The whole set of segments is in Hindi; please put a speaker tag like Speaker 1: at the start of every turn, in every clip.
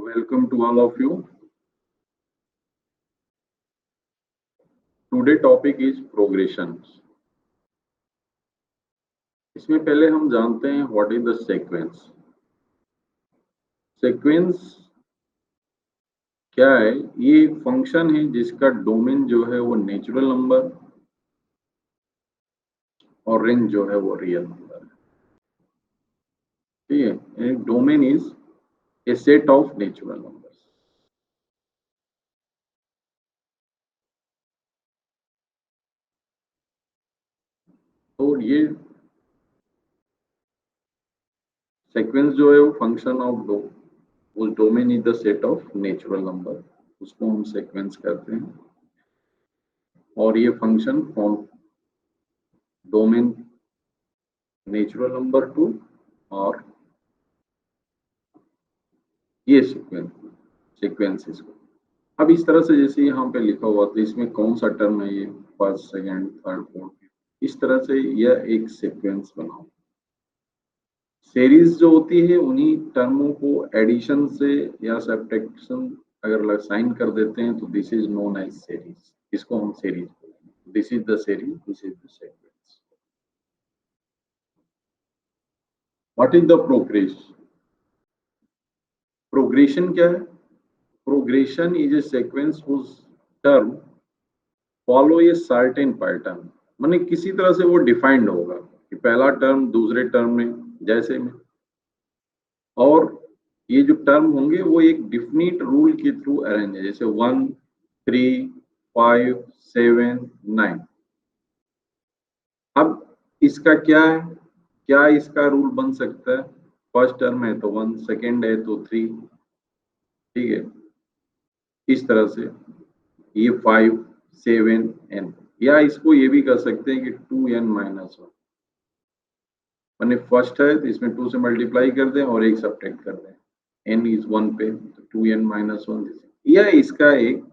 Speaker 1: Welcome to all of you. Today topic is progressions. इसमें पहले हम जानते हैं what is the sequence. Sequence क्या है? ये एक फंक्शन है जिसका डोमेन जो है वो नेचुरल नंबर और रेंज जो है वो रियल नंबर है. ठीक है. Domain is a set of natural numbers. तो ये सीक्वेंस जो है वो फंक्शन ऑफ वो domain is the set of natural number, उसको हम सीक्वेंस करते हैं. और ये function from domain natural number two और ये सीक्वेंस इसको. अब इस तरह से जैसे यहाँ पे लिखा हुआ था, इसमें कौन सा टर्म है ये, फर्स्ट सेकंड थर्ड फोर्थ, इस तरह से यह एक सीक्वेंस बनाओ. सीरीज जो होती है उन्हीं टर्मों को एडिशन से या सब्ट्रैक्शन अगर साइन कर देते हैं तो this is known as series. इसको हम सीरीज बोलेंगे. This is the series, this is the sequence. What is the progression? Progression क्या है? Progression is a sequence whose term follow a certain pattern. माने किसी तरह से वो डिफाइंड होगा कि पहला टर्म दूसरे टर्म में जैसे में, और ये जो टर्म होंगे वो एक डिफिनिट रूल के थ्रू अरेंज है, जैसे 1 3 5 7 9. अब इसका क्या है, क्या इसका रूल बन सकता है? फर्स्ट टर्म है तो 1, सेकेंड है तो 3. ठीक है. इस तरह से ये 5 7 n, या इसको ये भी कर सकते हैं कि 2n-1. मैंने फर्स्ट है तो इसमें 2 से मल्टीप्लाई कर दें और एक सब्ट्रैक्ट कर दें. n इज 1 पे तो 2n-1. यह इसका एक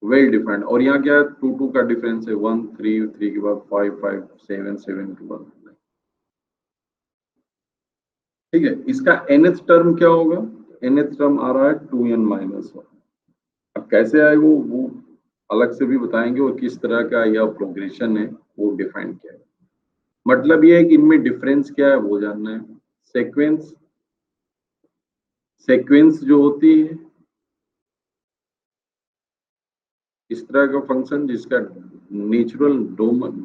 Speaker 1: वेल डिफाइंड. और यहाँ क्या है, 2 का डिफरेंस है, 1 3 3 के बाद 5 5 7 7 के बाद 9. ठीक है. इसका nth टर्म क्या होगा? nth टर्म आ रहा है 2n-1. अब कैसे आएगा वो अलग से भी बताएंगे, और किस तरह का यह प्रोग्रेशन है वो डिफाइन किया है. मतलब ये है कि इनमें डिफरेंस क्या है वो जानना है. सीक्वेंस जो होती है इस तरह का फंक्शन जिसका नेचुरल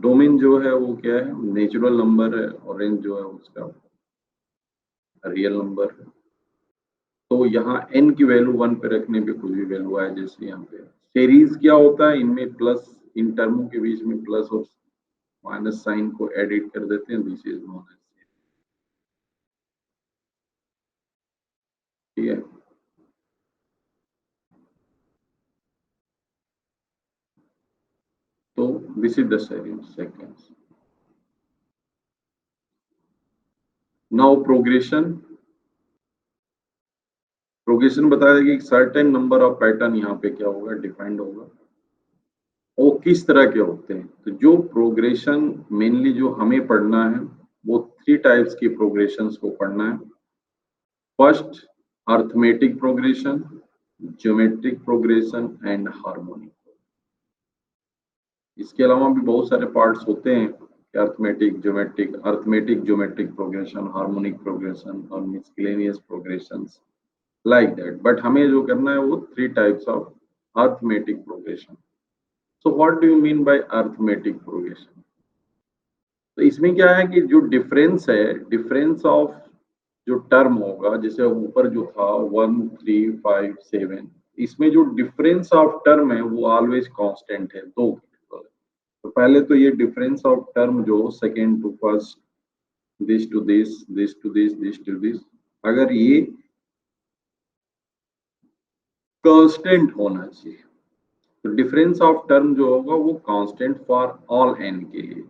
Speaker 1: डोमेन जो है वो क्या है, नेचुरल नंबर है, और रेंज जो है उसका रियल नंबर है. तो यहाँ n की वैल्यू 1 पे रखने पे कुछ भी वैल्यू आए, जैसे यहाँ पे. सीरीज क्या होता है, इनमें प्लस, इन टर्मों के बीच में प्लस और माइनस साइन को एडिट कर देते हैं. This is known as. ठीक है. तो this is the sequence. Now progression बताया कि सर्टेन नंबर ऑफ पैटर्न यहाँ पे क्या होगा, डिफाइंड होगा. वो किस तरह के होते हैं? तो जो प्रोग्रेशन मेनली जो हमें पढ़ना है वो 3 टाइप्स की प्रोग्रेशंस को पढ़ना है. First arithmetic progression, geometric progression and harmonic. इसके अलावा भी बहुत सारे पार्ट्स होते हैं, arithmetic geometric progression, harmonic progression और miscellaneous progressions like that. But हमें जो करना है वो 3 types of arithmetic progression. So what do you mean by arithmetic progression? तो इसमें क्या है कि जो डिफरेंस है, डिफरेंस ऑफ जो टर्म होगा, जैसे ऊपर जो था 1 3 5 7, इसमें जो डिफरेंस ऑफ टर्म है वो ऑलवेज कांस्टेंट है. तो पहले तो ये डिफरेंस ऑफ टर्म जो second to first, this to this, this to this, this to this, अगर ये कांस्टेंट होना चाहिए, तो डिफरेंस ऑफ टर्म जो होगा वो कांस्टेंट फॉर ऑल n के लिए.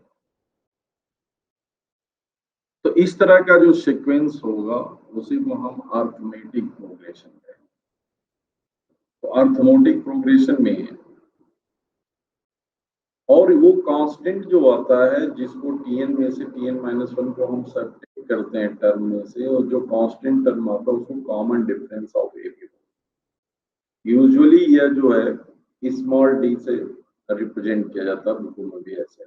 Speaker 1: तो इस तरह का जो सीक्वेंस होगा उसी को हम अर्थमेटिक प्रोग्रेशन कहेंगे. तो अर्थमेटिक प्रोग्रेशन में है, और वो कांस्टेंट जो आता है जिसको tn में से tn-1 को हम सब्ट्रैक्ट करते हैं टर्म में से, और जो कांस्टेंट टर्म आता है उसको common difference of A B. Usually यह जो है स्मॉल डी से रिप्रेजेंट किया जाता है, बुकों में भी ऐसे।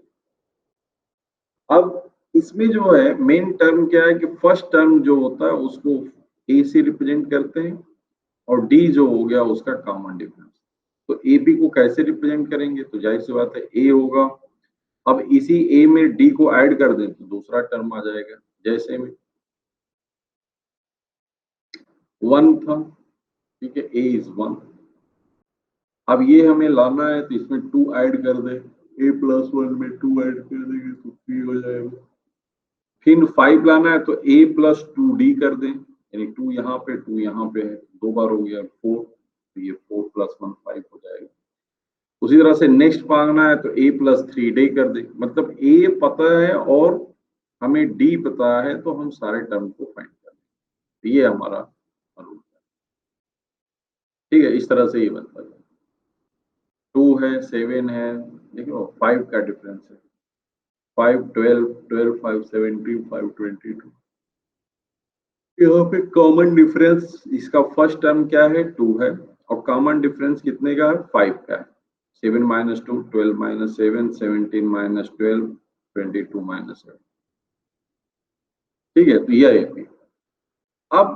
Speaker 1: अब इसमें जो है मेन टर्म क्या है कि फर्स्ट टर्म जो होता है उसको ए से रिप्रेजेंट करते हैं, और डी जो हो गया उसका कॉमन डिफरेंस। तो ए बी को कैसे रिप्रेजेंट करेंगे, तो जाहिर सी बात है ए होगा। अब इसी ए में डी को ऐड कर दें तो दूसरा टर्म आ जाएगा। जैसे में 1 था, ठीक है, ए इज 1। अब ये हमें लाना है तो इसमें 2 ऐड कर दे, a प्लस 1 में 2 ऐड कर देंगे तो 3 हो जाएगा। फिर 5 लाना है तो a प्लस 2d कर दें, यानी 2 यहाँ पे 2 यहाँ पे है, 2 बार हो गया 4, तो ये 4 प्लस 1 5 हो जाएगा। उसी तरह से नेक्स्ट मांगना है तो a प्लस 3d कर दें, मतलब a पता है और हमें d पता है तो हम सारे टर्म को फाइंड कर लें। ये हमारा रूल है, ठीक है। इस तरह से ये बनता है। 2 है, 7 है, देखो 5 का डिफरेंस है, 5 12 12 5 17 5 22। यहाँ पे कॉमन डिफरेंस इसका फर्स्ट टर्म क्या है, 2 है, और कॉमन डिफरेंस कितने का है, 5 का है। 7 माइनस 2 12 माइनस 7 17 माइनस 12 22 माइनस 7, ठीक है। तो यह है। अब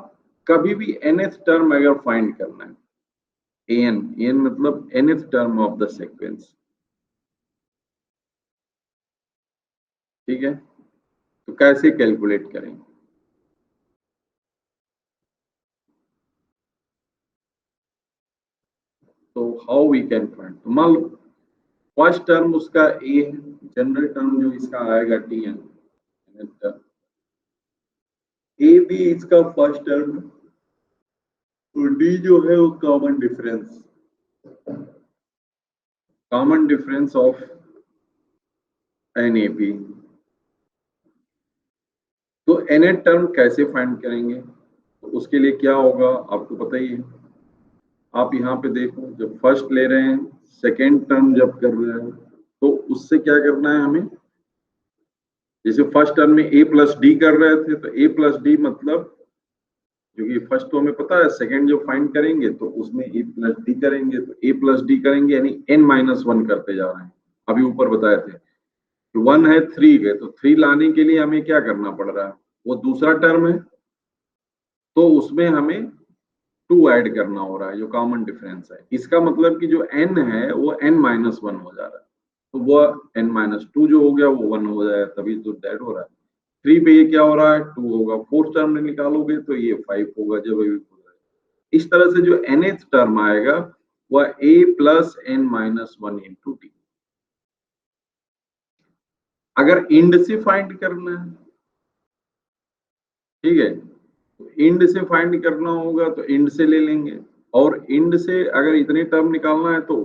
Speaker 1: कभी भी nth टर्म अगर फाइंड करना है, an मतलब nth term of the sequence, ठीक है, तो कैसे कैलकुलेट करेंगे। तो हाउ वी कैन फाइंड, तो मान लो फर्स्ट टर्म उसका ए है, जनरल टर्म जो इसका आएगा टी एन, ए बी इसका फर्स्ट टर्म, तो डी जो है वो common difference of N A B. तो एन टर्म कैसे फाइंड करेंगे, तो उसके लिए क्या होगा आपको पता ही है। आप यहाँ पे देखो, जब फर्स्ट ले रहे हैं, सेकेंड टर्म जब कर रहे हैं, तो उससे क्या करना है हमें। जैसे फर्स्ट टर्म में a प्लस डी कर रहे थे, तो a प्लस डी मतलब, क्योंकि फर्स्ट तो हमें पता है, सेकंड जो फाइंड करेंगे तो उसमें a प्लस डी करेंगे, तो a प्लस डी करेंगे यानी n माइनस 1 करते जा रहे हैं। अभी ऊपर बताए थे कि 1 है 3 है, तो 3 लाने के लिए हमें क्या करना पड़ रहा है, वो दूसरा टर्म है, तो उसमें हमें 2 ऐड करना हो रहा है, जो कॉमन डिफरेंस है। इसका मतलब कि जो n है वो n माइनस 1 हो जा रहा है, तो वो n माइनस 2 जो हो गया वो 1 हो जाएगा, तभी तो दैट हो रहा है। 3 पे ये क्या हो रहा है, 2 होगा, फोर्थ टर्म में निकालोगे तो ये 5 होगा, जब अभी इस तरह से जो nth टर्म आएगा वह a plus n minus 1 into T. अगर इंड से फाइंड करना है, ठीक है, इंड से फाइंड करना होगा तो इंड से ले लेंगे, और इंड से अगर इतने टर्म निकालना है तो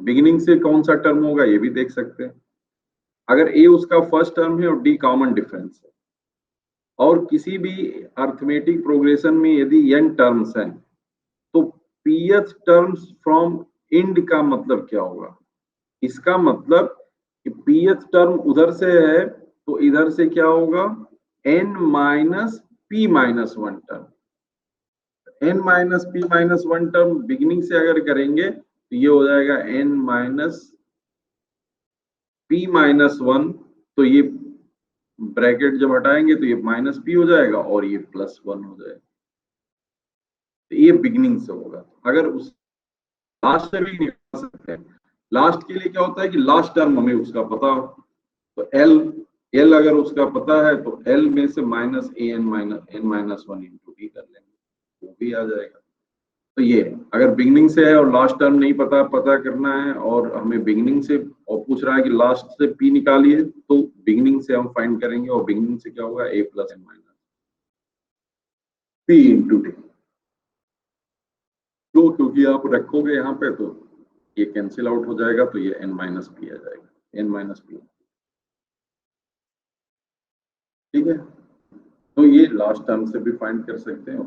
Speaker 1: बिगिनिंग से कौन सा टर्म होगा ये भी देख सकते हैं। अगर a उसका फर्स्ट टर्म है और d कॉमन डिफरेंस है, और किसी भी अर्थमेटिक प्रोग्रेशन में यदि n टर्म्स हैं, तो pth टर्म्स फ्रॉम इंड का मतलब क्या होगा, इसका मतलब कि pth टर्म उधर से है तो इधर से क्या होगा, n minus p minus 1 term. n minus p minus 1 term beginning से अगर करेंगे तो ये हो जाएगा n माइनस p माइनस 1, तो ये ब्रैकेट जब हटाएंगे तो ये माइनस p हो जाएगा और ये प्लस 1 हो जाएगा। तो ये बिगिनिंग से होगा। अगर उस लास्ट से भी निकाल सकते हैं। लास्ट के लिए क्या होता है कि लास्ट टर्म हमें उसका पता हो, तो एल अगर उसका पता है तो एल में से minus N minus 1 into D कर लेंगे, वो भी आ जाएगा। तो ये अगर बिगिनिंग से है और लास्ट टर्म नहीं पता करना है, और हमें बिगिनिंग से और पूछ रहा है कि लास्ट से पी निकालिए, तो बिगिनिंग से हम फाइंड करेंगे, और बिगिनिंग से क्या होगा, A plus N minus P into D. तो क्योंकि आप रखोगे यहाँ पे तो ये कैंसिल आउट हो जाएगा, तो ये एन माइनस पी आ जाएगा, एन माइनस पी, ठीक है। तो ये लास्ट टर्म से भी फाइंड कर सकते हैं।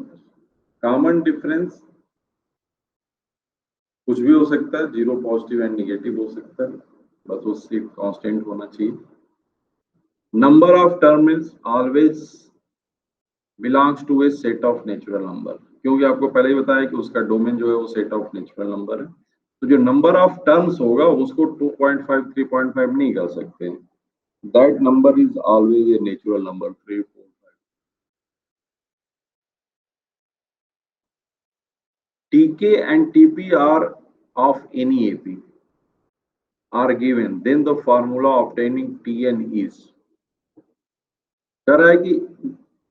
Speaker 1: कॉमन डिफरेंस कुछ भी हो सकता है, जीरो पॉजिटिव एंड निगेटिव हो सकता है, बस वो सिर्फ कांस्टेंट होना चाहिए। Number of term is always belongs to a set of natural number, क्योंकि आपको पहले ही बताया कि उसका डोमेन जो है वो सेट ऑफ नेचुरल नंबर है। तो जो नंबर ऑफ टर्म्स होगा उसको 2.5 3.5 नहीं कर सकते। That number is always a natural number 3 4 5। TK and TP are of any AP are given, then the formula obtaining TN is, कह रहा है कि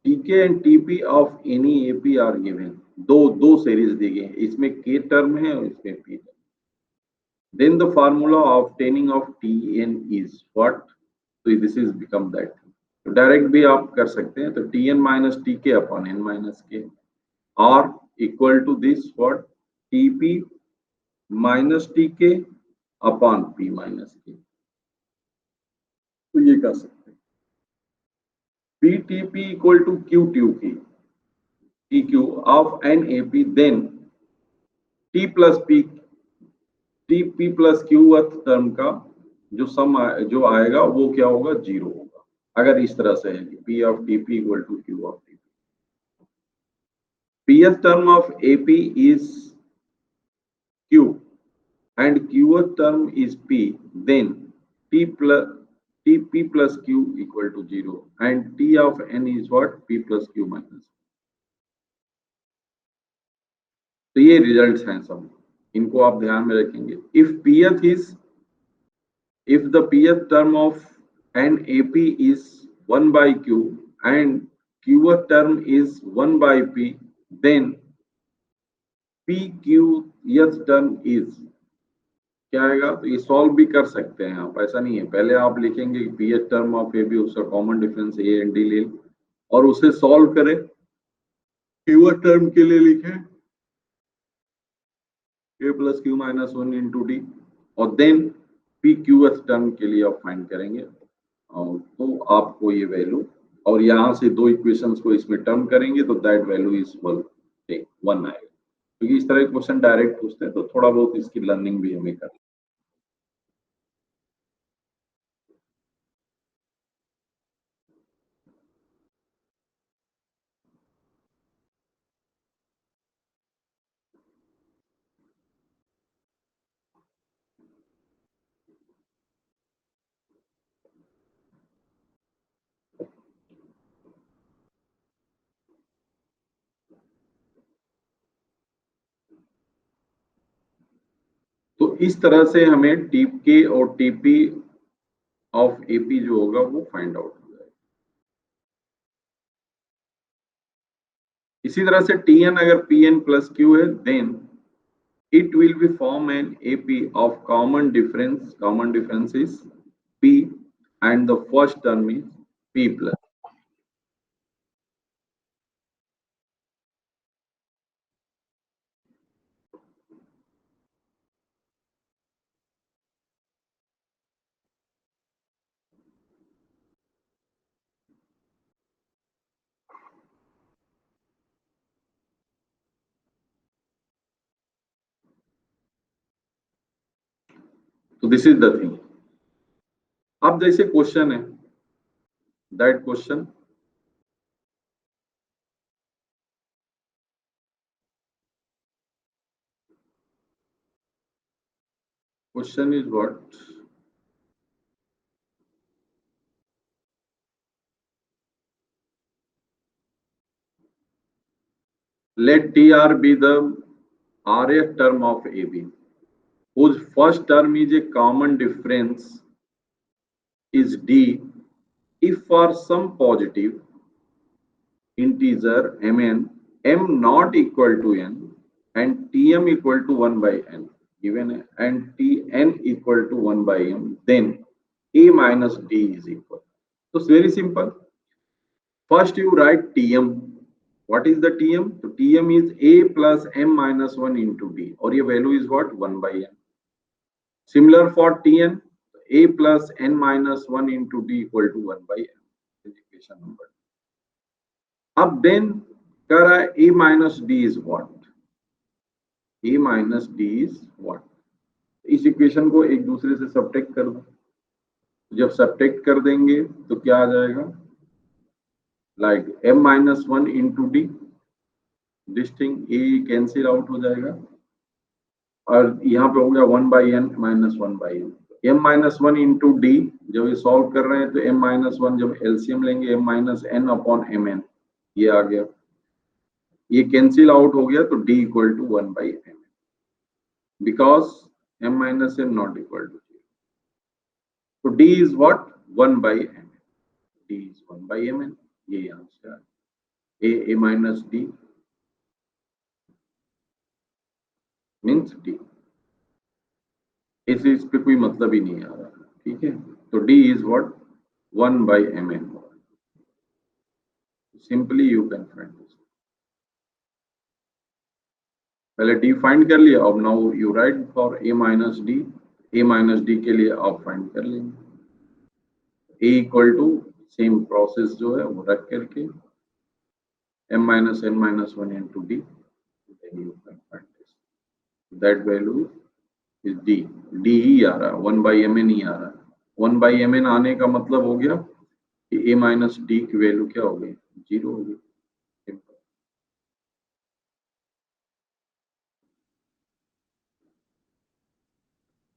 Speaker 1: TK and TP of any AP are given, दो सीरीज दी गई, इसमें K टर्म है और इसमें P term. Then the formula obtaining of TN is what? So this is become that। तो डायरेक्ट भी आप कर सकते हैं, तो TN minus TK upon N minus K are equal to this what? TP minus TK upon P minus K। तो ये कर सकते हैं PTP equal to QTQ PQ of NAP, then T plus P TP plus Q term का जो आएगा वो क्या होगा, 0 होगा। अगर इस तरह से है कि P of TP equal to Q of TP, Pth term of AP is Q and Qth term is P, then P plus Q equal to 0 and T of N is what? P plus Q minus। तो ये रिजल्ट्स हैं सब, इनको आप ध्यान में रखेंगे। if the pth term of NAP is 1 by Q and Qth term is 1 by P, then PQth term is क्या आएगा। तो ये सॉल्व भी कर सकते हैं आप, ऐसा नहीं है। पहले आप लिखेंगे pth term of A B, उसका common difference A and D ले और उसे सॉल्व करें। क्यूएच टर्म के लिए लिखें A plus Q minus 1 into D, और देन पी क्यूएच टर्म के लिए आप फाइंड करेंगे, और तो आपको ये वैल्यू, और यहाँ से दो इक्वेशंस को इसमें टर्म करेंगे तो दैट वैल्यू इज 1 आएगा। क्योंकि इस तरह के क्वेश्चन डायरेक्ट पूछते हैं तो थोड़ा बहुत इसकी लर्निंग भी हमें करनी। तो इस तरह से हमें टीके और टीपी ऑफ एपी जो होगा वो फाइंड आउट हो जाएगा। इसी तरह से टीएन अगर पीएन प्लस क्यू है, then it will be form N AP of common difference is P and the first term is P plus. तो दिस इज द थिंग। अब जैसे क्वेश्चन है, that question is what, let TR be the RF term of AB whose first term is a common difference is D if for some positive integer mn m not equal to n and tm equal to 1 by n given and tn equal to 1 by m, then a minus d is equal। So it's very simple। First you write tm। What is the tm? So tm is a plus m minus 1 into d, और ये value is what? 1 by n। Similar for tn, a plus n minus 1 into d equal to 1 by n is equation number। अब then कह रहा है a minus d is what? a minus d is what? इस इक्वेशन को एक दूसरे से सब्ट्रैक्ट कर दो। जब सब्ट्रैक्ट कर देंगे तो क्या आ जाएगा, like m-1 into D, this thing A cancel out हो जाएगा और यहाँ पे हो गया 1/n minus 1/n। m-1 into D, जब ये सॉल्व कर रहे हैं तो m-1 जब एलसीएम लेंगे m-n अपॉन mn, ये आ गया, ये कैंसिल आउट हो गया तो d equal to 1/m, because m-n not equal to 0, तो d is what 1/m, d is 1/mn, ये answer a minus d means d, इस पे कोई मतलब ही नहीं आ रहा, ठीक है, तो d is what 1/mn, simply you can find this, पहले d फाइंड कर लिया, अब now you write for a minus d के लिए आप फाइंड कर लेंगे, a equal to same process जो है वो रख करके m-n-1 into d, then you can find this, that value is d ही आ रहा है, 1/mn ही आ रहा है, 1/mn आने का मतलब हो गया कि a माइनस d की वैल्यू क्या हो गई, 0 हो गई।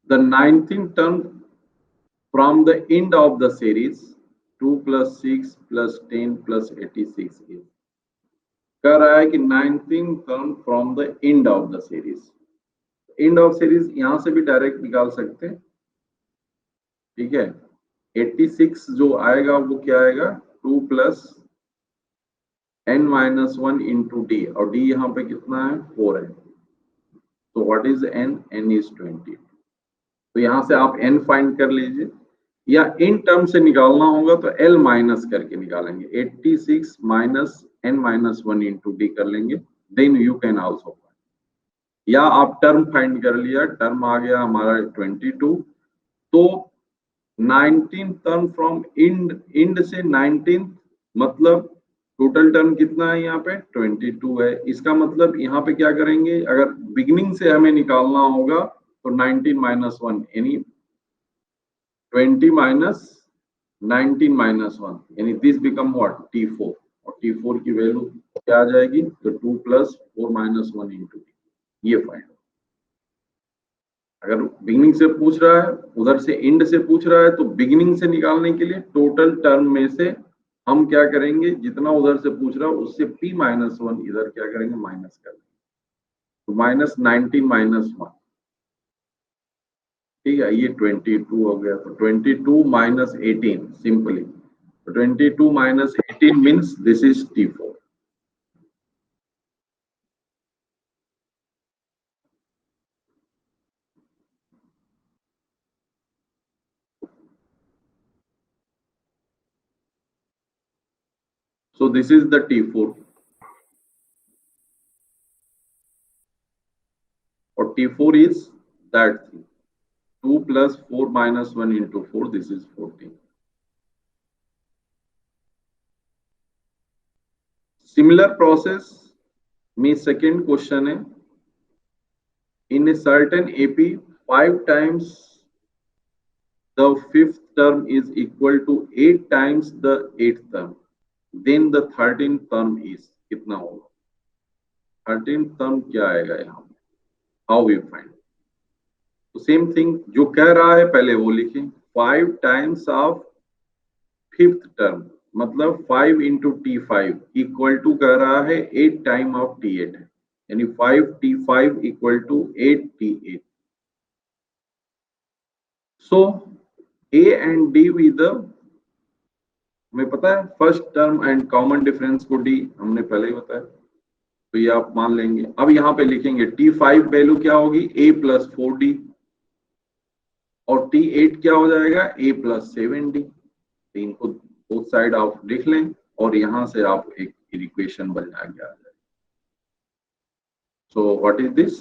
Speaker 1: The 19th term from the end of the series 2 plus 6 plus 10 plus 86 is, कह रहा है कि 19th term from the end of the series, end of series यहां से भी डायरेक्ट निकाल सकते हैं, ठीक है, 86 जो आएगा वो क्या आएगा 2 प्लस n-1 इंटू डी, और डी यहाँ पे कितना है 4 है, तो व्हाट इज n इज 20, तो यहां से आप n फाइंड कर लीजिए, या इन टर्म से निकालना होगा तो l माइनस करके निकालेंगे, 86 माइनस n-1 इंटू डी कर लेंगे, देन यू कैन आल्सो, या आप टर्म फाइंड कर लिया, टर्म आ गया हमारा 22, तो 19 टर्म फ्रॉम इंड से 19 मतलब टोटल टर्म कितना है यहाँ पे 22 है, इसका मतलब यहाँ पे क्या करेंगे, अगर बिगिनिंग से हमें निकालना होगा तो 19 माइनस 1 यानी 20 माइनस 19 माइनस 1 यानी दिस बिकम व्हाट t4, और t4 की वैल्यू क्या आ जाएगी, तो 2 प्लस 4 माइनस 1 इंटू टी, ये फाइंड, अगर बिगिनिंग से पूछ रहा है, उधर से एंड से पूछ रहा है, तो बिगिनिंग से निकालने के लिए टोटल टर्म में से हम क्या करेंगे, जितना उधर से पूछ रहा है उससे p माइनस 1 इधर क्या करेंगे माइनस कर देंगे, तो माइनस 19 माइनस 1, ठीक है, ये 22 हो गया, तो 22 माइनस 18 सिंपली, तो 22 minus 18 means this is t4, so this is the t4, or t4 is that thing, 2 plus 4 minus 1 into 4, this is 14. Similar process में second question है, in a certain AP 5 times the 5th term is equal to 8 times the 8th term, then the 13th term is कितना होगा, 13th term क्या आएगा यहाँ पे, how we find, तो सेम थिंग जो कह रहा है पहले वो लिखें, 5 टाइम्स ऑफ 5th टर्म मतलब 5 इंटू t5 इक्वल टू कह रहा है 8 टाइम ऑफ t8 है, यानी 5t5 equal to 8t8, so a and d with the, हमें पता है first term and common difference को d हमने पहले ही बताया, तो ये आप मान लेंगे, अब यहाँ पे लिखेंगे t5 वैल्यू क्या होगी a प्लस 4d, और t8 क्या हो जाएगा a प्लस 7d, इनको बोथ साइड आप लिख लें और यहां से आप एक इक्वेशन बन जाएगा, so what is this,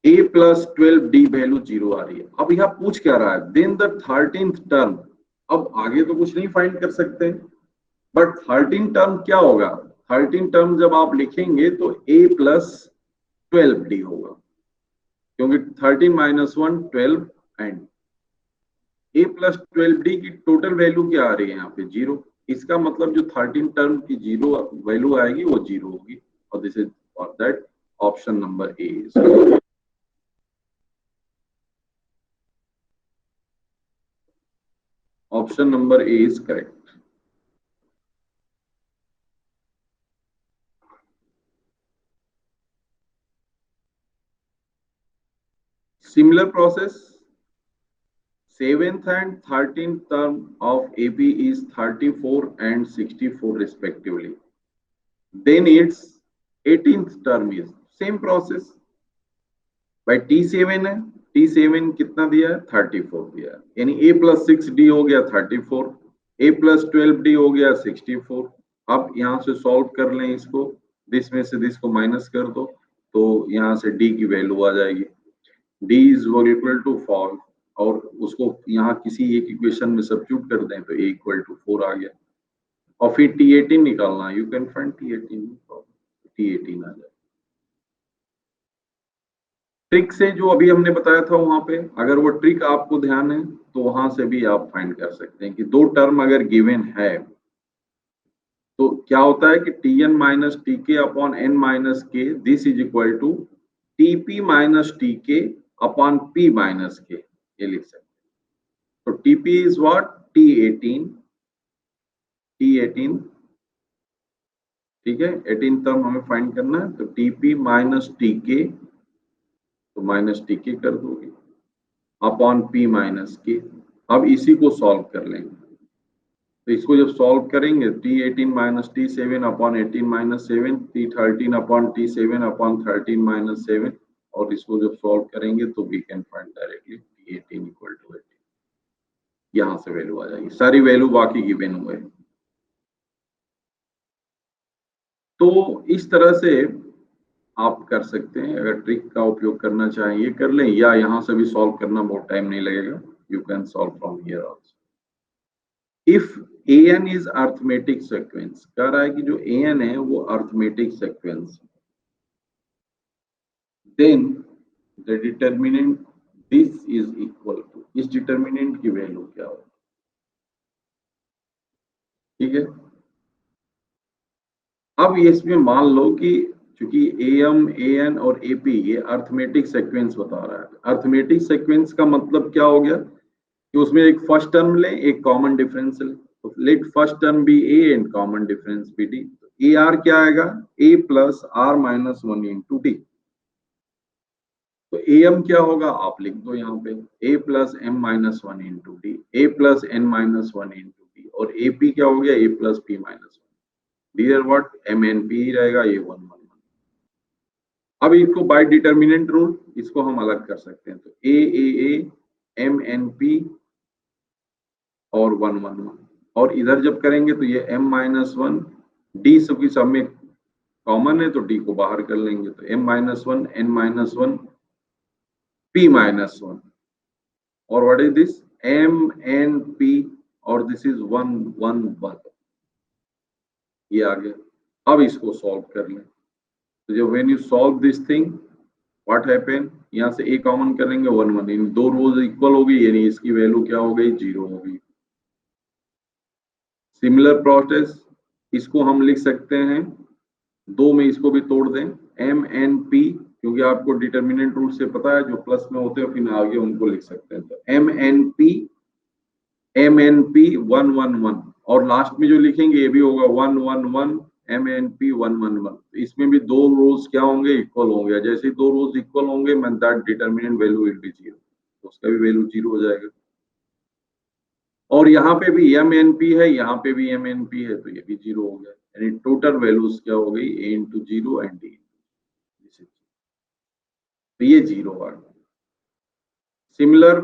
Speaker 1: a plus 12d value 0 आ रही है, अब यहाँ पूछ क्या रहा है, देन द 13th टर्म, अब आगे तो कुछ नहीं फाइंड कर सकते, बट 13th टर्म क्या होगा, 13th टर्म जब आप लिखेंगे तो a प्लस 12d होगा, क्योंकि 13 minus 1 12 and a plus 12d की टोटल वैल्यू क्या आ रही है यहाँ पे 0। इसका मतलब जो 13 टर्म की 0 वैल्यू आएगी वो 0 होगी, और this is for that option number A is option number A is correct. Similar process, 7th and 13th term of AP is 34 and 64 respectively. Then its 18th term is same process. भाई T7 है, T7 कितना दिया है 34 दिया है, यानी A प्लस 6D हो गया 34, A प्लस 12D हो गया 64। अब यहां से सॉल्व कर लें इसको, दिस में से दिस को माइनस कर दो तो यहां से D की वैल्यू आ जाएगी, D इज इक्वल टू 4, और उसको यहाँ किसी एक इक्वेशन में सब्स्टिट्यूट कर दें तो A इक्वल टू 4 आ गया, और फिर T18 निकालना, you can find T18, T18 आ जाए। ट्रिक से जो अभी हमने बताया था वहां पे, अगर वो ट्रिक आपको ध्यान है तो वहां से भी आप फाइंड कर सकते हैं कि दो टर्म अगर गिवन है तो क्या होता है कि Tn minus T K upon N minus K, this is equal to Tp minus T K upon P minus K, ये लिख सकते हैं। तो Tp is what T18, T18 ठीक है, 18 टर्म हमें फाइंड करना है, तो Tp माइनस टी के, तो माइनस टी के कर दोगे अपॉन P माइनस के। अब इसी को सॉल्व कर लेंगे, तो इसको जब सॉल्व करेंगे T18 minus T7 upon 18 minus 7, T13 upon T7 upon 13 minus 7, और इसको जब सॉल्व करेंगे तो we can find directly T18 equal to 18, यहां से वैल्यू आ जाएगी, सारी वैल्यू बाकी गिवन हुए। तो इस तरह से आप कर सकते हैं, अगर ट्रिक का उपयोग करना चाहें ये कर लें, या यहां से भी सॉल्व करना बहुत टाइम नहीं लगेगा, you can solve from here also. If an is arithmetic sequence, कह रहा है कि जो an है वो arithmetic sequence, then the determinant this is equal to, इस determinant की वैल्यू क्या हो, ठीक है। अब ये इसमें मान लो कि चूंकि am an और ap ये अर्थमेटिक सीक्वेंस बता रहा है, अर्थमेटिक सीक्वेंस का मतलब क्या हो गया कि उसमें एक फर्स्ट टर्म ले, एक कॉमन डिफरेंस ले, तो let first term be a and common difference be d, A R क्या आएगा a plus R minus 1 into D, तो ए एम क्या होगा आप लिख दो यहाँ पे a plus M minus 1 into D, A plus N minus 1 into D, और ए पी क्या हो गया a plus P minus 1, dear what M N P ही रहेगा, ये 1 1 1। अब इसको बाय डिटर्मिनेंट रूल इसको हम अलग कर सकते हैं, तो ए एम एन पी और 1 1 1, और इधर जब करेंगे तो ये m माइनस 1 डी सबकी सब में कॉमन है तो डी को बाहर कर लेंगे, तो m minus 1 n minus 1 p minus 1, और what is this m n p, और दिस इज 1 1 1, ये आ गया। अब इसको सॉल्व कर लें, तो जब when you solve this thing what happen, यहाँ से a कॉमन करेंगे 1 1, इन दो रोज इक्वल हो गई, यानी इसकी वैल्यू क्या हो गई 0 हो गई। सिमिलर प्रोसेस इसको हम लिख सकते हैं, दो में इसको भी तोड़ दें, एम एन पी, क्योंकि आपको डिटर्मिनेंट रूल से पता है जो प्लस में होते हैं फिर आगे उनको लिख सकते हैं, तो एम एन पी 1 1 1, और लास्ट में जो लिखेंगे ये भी होगा 1 1 1 एम एन पी 1 1 1, इसमें भी दो रोज क्या होंगे इक्वल होंगे, जैसे दो रोज इक्वल होंगे मैं that determinant value will be 0, तो उसका भी वैल्यू 0 हो जाएगा। और यहाँ पे भी एम एन पी है, यहाँ पे भी एम एन पी है, तो ये भी 0 हो गया, यानी टोटल वैल्यूज क्या हो गई a इंटू 0 एंड d, तो ये 0 आ गया। सिमिलर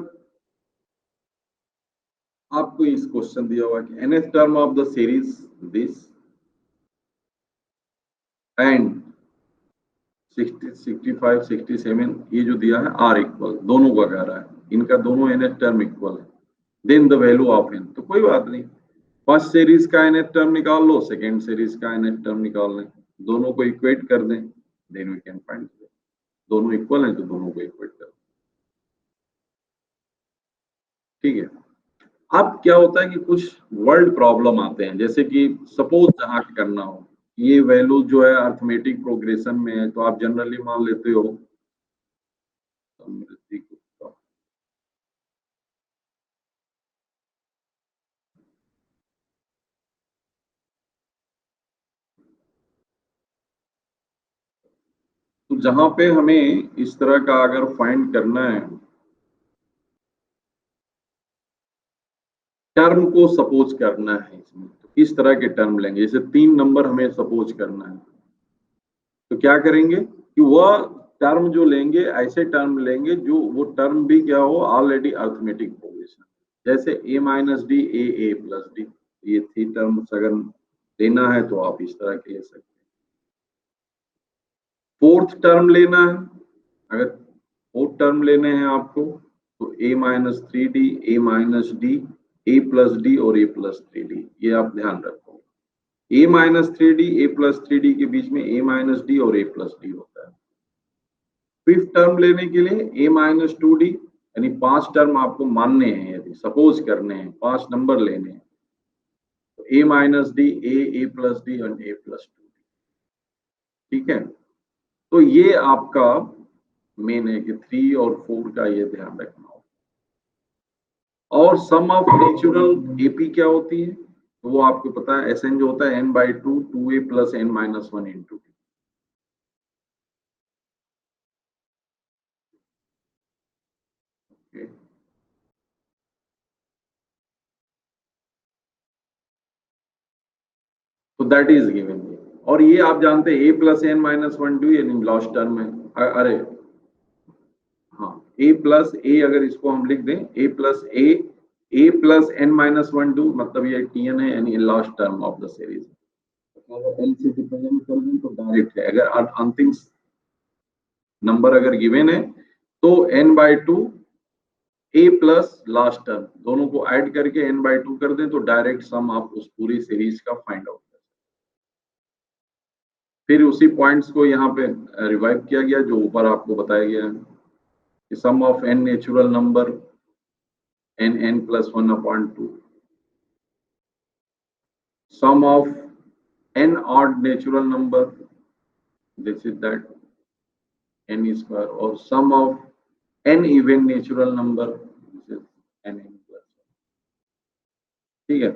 Speaker 1: आपको इस क्वेश्चन दिया हुआ कि nth term of the series this and 60 65 67, ये जो दिया है आर इक्वल, दोनों का कह रहा है, इनका दोनों nth टर्म इक्वल है, then the value of n, तो कोई बात नहीं, फर्स्ट सीरीज का nth टर्म निकाल लो, सेकेंड सीरीज का nth टर्म निकाल लें, दोनों को इक्वेट कर दें, देन वी कैन फाइंड, दोनों इक्वल हैं तो दोनों को इक्वेट कर, ठीक है। अब क्या होता है कि कुछ वर्ड प्रॉब्लम आते हैं, जैसे कि सपोज जहाँ करना हो, ये वैल्यू जो है अर्थमेटिक प्रोग्रेशन में है, तो आप जनरली मान लेते हो समृद्धि गुप्ता। तो जहां पे हमें इस तरह का अगर फाइंड करना है, टर्म को सपोज करना है इसमें, तो किस तरह के टर्म लेंगे, जैसे 3 नंबर हमें सपोज करना है, तो क्या करेंगे कि वह टर्म जो लेंगे ऐसे टर्म लेंगे जो वो टर्म भी क्या हो, ऑलरेडी अर्थमेटिक प्रोग्रेशन, जैसे a minus D A plus D, ये 3 टर्म्स अगर लेना है तो आप इस तरह के ले सकते हैं। फोर्थ टर्म लेना है, अगर फोर्थ टर्म लेने हैं आपको, तो a minus three D, A minus D, A plus D और ए प्लस थ्री डी, ये आप ध्यान रखो। a minus three D, A plus three D के बीच में a माइनस डी और a प्लस डी होता है। फिफ्थ टर्म लेने के लिए a माइनस टू डी, यानी 5 टर्म आपको मानने हैं, यदि सपोज करने हैं 5 नंबर लेने हैं, तो a minus D, A plus D और a प्लस टू डी। ठीक है, तो ये आपका मेन है कि 3 और 4 का ये ध्यान रखना हो। और सम ऑफ नेचुरल एपी क्या होती है, तो वो आपको पता है, एस एन जो होता है n/2 2a plus n minus one into T. तो दैट इज गिवन। और ये आप जानते हैं a plus n minus one two, यानी लास्ट टर्म है। अरे हाँ, a प्लस ए अगर इसको हम लिख दें a plus n minus one two, मतलब ये tn है, यानी last term of the series. अगर n से रिप्रेजेंट कर दें तो डायरेक्ट है, अगर अंतिम नंबर अगर गिवन है तो n/2 a plus last term दोनों को ऐड करके n/2 कर दें, तो डायरेक्ट सम आप उस पूरी सीरीज का फाइंड आउट कर। फिर उसी पॉइंट्स को यहाँ पे रिवाइव किया गया जो ऊपर आपको बताया गया है कि sum of n natural number n plus 1/2, sum of n odd natural number, this is that n square, और sum of n even natural number, this is n plus. ठीक है,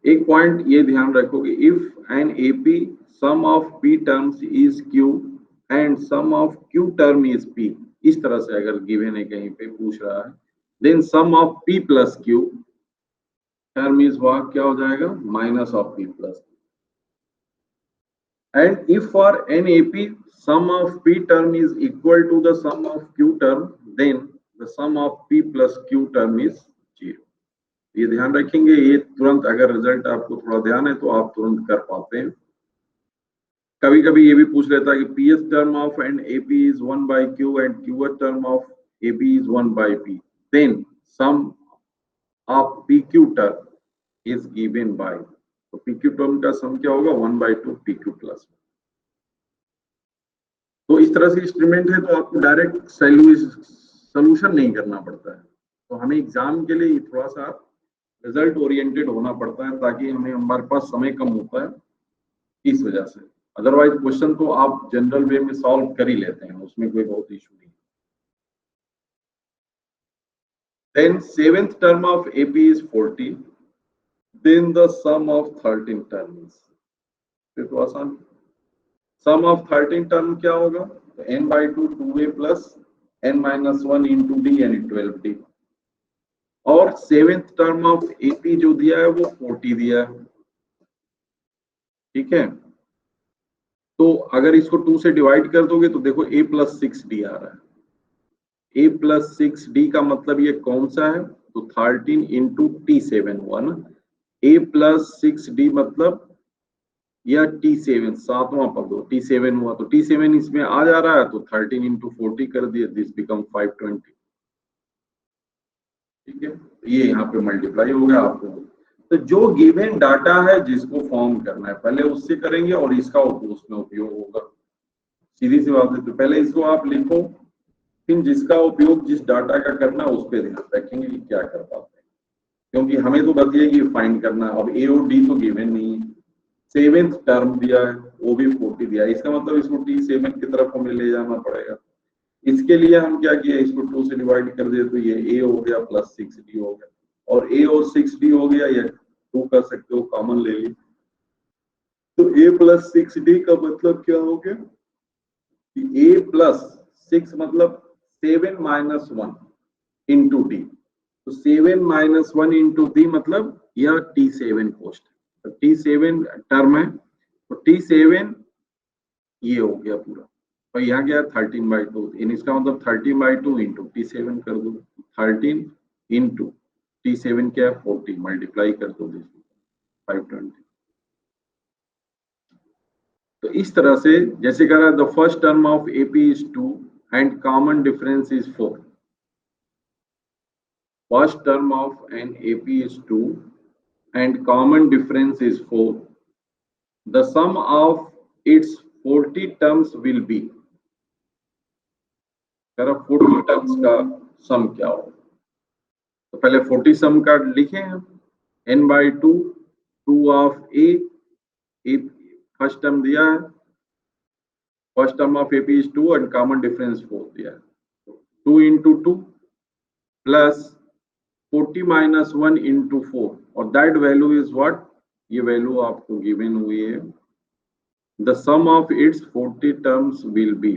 Speaker 1: एक पॉइंट ये ध्यान रखोगे, if N AP sum of P terms is Q and sum of Q term is P, इस तरह से अगर गिवन है कहीं पे पूछ रहा है, then sum of P plus Q term is what, क्या हो जाएगा, minus of P plus. And if for an AP sum of P term is equal to the sum of Q term, then the sum of P plus Q term is 0। ये ध्यान रखेंगे, ये तुरंत अगर रिजल्ट आपको थोड़ा ध्यान है तो आप तुरंत कर पाते हैं। कभी कभी ये भी पूछ लेता है कि PS term of and AP is 1/q and QS term of AP is 1/p, then sum of pq term is given by, तो pq टर्म का सम क्या होगा, 1/2 pq प्लस। तो इस तरह से इंस्ट्रूमेंट है, तो आपको डायरेक्ट सोल्यूशन नहीं करना पड़ता है। तो हमें एग्जाम के लिए थोड़ा सा रिजल्ट ओरिएंटेड होना पड़ता है, ताकि हमारे पास समय कम होता है इस वजह से। अदरवाइज क्वेश्चन तो आप जनरल वे में सॉल्व कर ही लेते हैं, उसमें कोई बहुत इशू नहीं। Then seventh term of AP is 40, then the sum of 13 terms, फिर तो आसान। सम ऑफ 13 टर्म क्या होगा, तो n/2 2a plus n minus one into D, यानी 12d। और सेवेंथ टर्म ऑफ एपी जो दिया है वो 40 दिया है। ठीक है, तो अगर इसको 2 से डिवाइड कर दोगे तो देखो a प्लस 6d आ रहा है। a प्लस 6d का मतलब ये कौन सा है, तो 13 इंटू t7 हुआ ना। a प्लस 6d मतलब या t7 सातवां पद हो, t7 हुआ, तो t7 इसमें आ जा रहा है, तो 13 इंटू 40 कर दिया, दिस बिकम 520। ठीक है, ये यहाँ पे मल्टीप्लाई हो गया आपको। तो जो गिवन डाटा है जिसको फॉर्म करना है, पहले उससे करेंगे और इसका उसमें उपयोग होगा, सीधी सी बात है। तो पहले इसको आप लिखो फिर जिसका उपयोग जिस डाटा का करना है उस पर ध्यान रखेंगे कि क्या कर पाते हैं, क्योंकि हमें तो बस ये कि फाइंड करना है। अब ए और डी तो गिवन नहीं है, सेवेंथ टर्म दिया है वो भी 40 दिया है, इसका मतलब इसको टी सेवन की तरफ हमें ले जाना पड़ेगा। इसके लिए हम क्या किया, इसको 2 से डिवाइड कर दिया तो ये ए हो गया प्लस 6d हो गया, और ए और 6d हो गया, या 2 कर सकते हो कॉमन ले ली, तो ए प्लस 6d का मतलब क्या हो गया, ए प्लस 6 मतलब 7 माइनस 1 इंटू डी, तो 7 माइनस 1 इंटू डी मतलब यह T7 पोस्ट है, तो T7 टर्म है, तो T7 ये हो गया पूरा, और यहाँ गया 13/2, इसका मतलब 13/2 इंटू T7 कर दो, 13 इंटू T7 क्या है 40, मल्टीप्लाई कर दो 520। तो इस तरह से जैसे कह रहा है the first term of AP is 2 and common difference is 4, first term of an AP is 2 and common difference is 4. The sum of its 40 terms will be, 40 terms का सम क्या हो, तो पहले 40 सम का लिखे हैं, n/2 2 of A, first term दिया है, first term of AP is 2 and common difference 4 दिया है, 2 into 2 plus 40 minus 1 into 4, और that value is what, ये वैल्यू आपको गिवन हुई है, the sum of its 40 terms will be,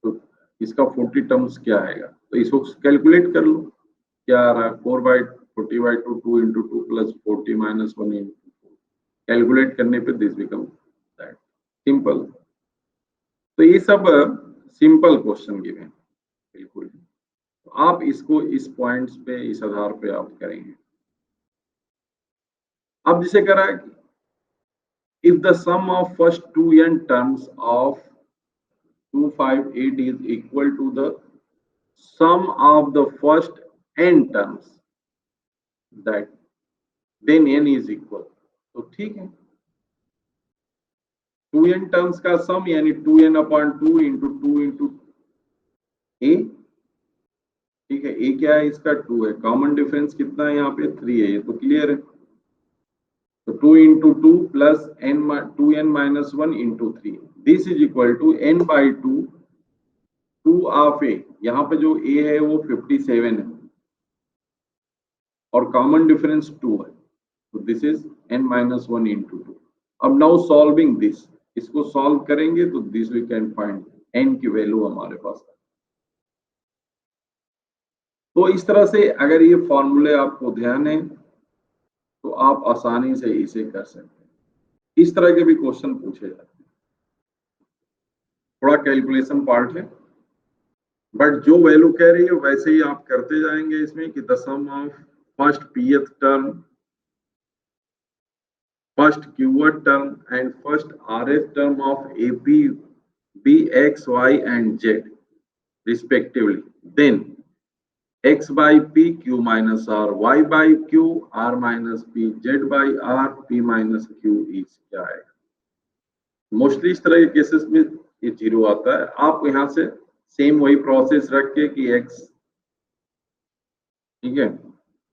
Speaker 1: तो इसका 40 टर्म्स क्या आएगा, तो इसको कैलकुलेट कर लो क्या आ रहा है, 4/40/2 2 into 2 plus 40 minus 1 into 4, calculate करने पे दिस बिकम दैट, सिंपल। तो ये सब सिंपल क्वेश्चन गिवन बिल्कुल, आप इसको इस पॉइंट्स पे इस आधार पे आप करेंगे। अब जिसे कह रहा है if the sum of first 2n terms of 258 is equal to the sum of the first n terms, that then n is equal, तो ठीक है, 2n टर्म्स का सम यानी 2n/2 इंटू 2 इंटू ए, ठीक है, ए क्या है इसका 2 है, कॉमन डिफरेंस कितना है यहाँ पे 3 है, ये तो क्लियर है, तो 2 into 2 plus 2n minus 1 into 3, this is equal to n/2 2 of a, यहाँ पे जो a है वो 57 है और कॉमन डिफरेंस 2 है, तो this is n minus 1 into 2। अब नाउ सॉल्विंग दिस, इसको सॉल्व करेंगे तो this we can find n की वैल्यू हमारे पास है। तो इस तरह से अगर ये फॉर्मूले आपको ध्यान है तो आप आसानी से इसे कर सकते हैं, इस तरह के भी क्वेश्चन पूछे जाते हैं, थोड़ा कैलकुलेशन पार्ट है, बट जो वैल्यू कह रही है वैसे ही आप करते जाएंगे इसमें कि the sum of first pth term, first qth term and first rth term of AP be x, y and z respectively, then x by p q minus r, y by q r minus p, z by r p minus q is क्या है। मोस्टली इस तरह के केसेस में ये 0 आता है, आप यहाँ से सेम वही प्रोसेस रख के कि x, ठीक है,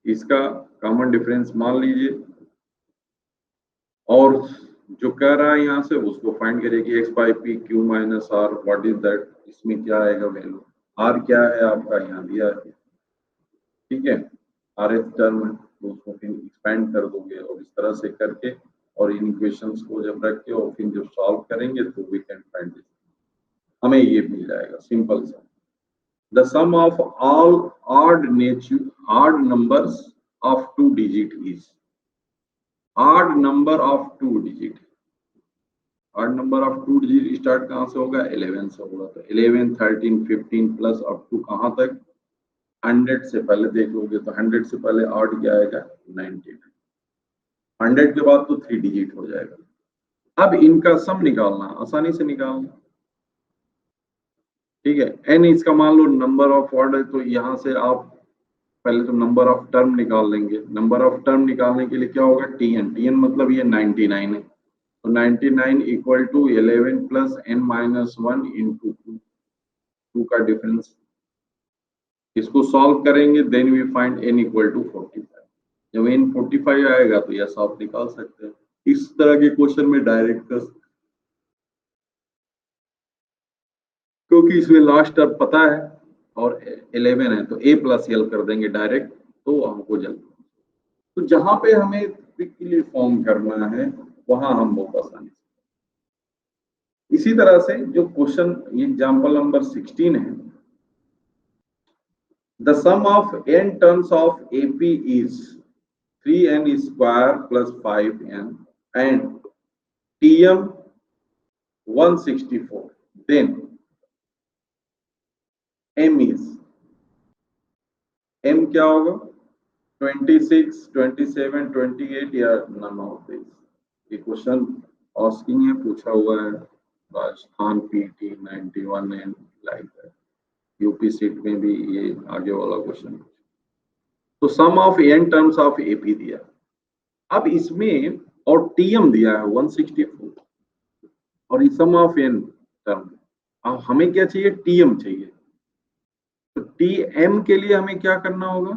Speaker 1: इसका कॉमन डिफरेंस मान लीजिए और जो कह रहा है यहाँ से उसको फाइंड करिए कि x by p q minus r what is that, इसमें क्या आएगा वैल्यू, r क्या है आपका यहाँ दिया है, ठीक है, rth टर्म है तो उसको फिर एक्सपेंड कर दोगे और इस तरह से करके और इन इक्वेशंस को जब रख के और फिर जब सॉल्व करेंगे तो वी कैन फाइंड दिस, हमें ये मिल जाएगा सिंपल सा, the sum of all odd numbers of 2 digit is, odd number of 2 digit, odd number of 2 digit start कहाँ से होगा 11 से होगा, तो 11 13 15 प्लस अप टू कहाँ तक 100 से पहले देख लोगे तो 100 से पहले ऑड क्या आएगा 99, 100 के बाद तो 3 डिजिट हो जाएगा। अब इनका सम निकालना आसानी से निकालना, ठीक है, n इसका मान लो नंबर ऑफ ऑड है, तो यहाँ से आप पहले तो नंबर ऑफ टर्म निकाल लेंगे, नंबर ऑफ टर्म निकालने के लिए क्या होगा tn मतलब ये 99 है, तो 99 equal to 11 plus n minus 1 into 2 का डिफरेंस इसको सॉल्व करेंगे, then we find n equal to 45। जब n 45 आएगा तो यस आप निकाल सकते हैं। इस तरह के क्वेश्चन में डायरेक्ट कर, क्योंकि इसमें लास्ट टर्म पता है और 11 है तो a प्लस एल कर देंगे डायरेक्ट, तो हमको जल्दी। तो जहां पे हमें क्विकली फॉर्म करना है वहां हम बहुत आसानी से। इसी तरह से जो क्वेश्चन एग्जांपल नंबर 16 है, the sum of n terms of AP is 3n square plus 5n and TM 164, then M is, M क्या होगा 26, 27, 28 या नन ऑफ दिस। ये क्वेश्चन आस्किंग है, पूछा हुआ है Rajasthan PT 91 and like that, UP seat में भी ये आगे वाला क्वेश्चन। तो sum of n terms of AP दिया, अब इसमें और TM दिया है 164 और सम ऑफ n टर्म। अब हमें क्या चाहिए, TM चाहिए। तो TM के लिए हमें क्या करना होगा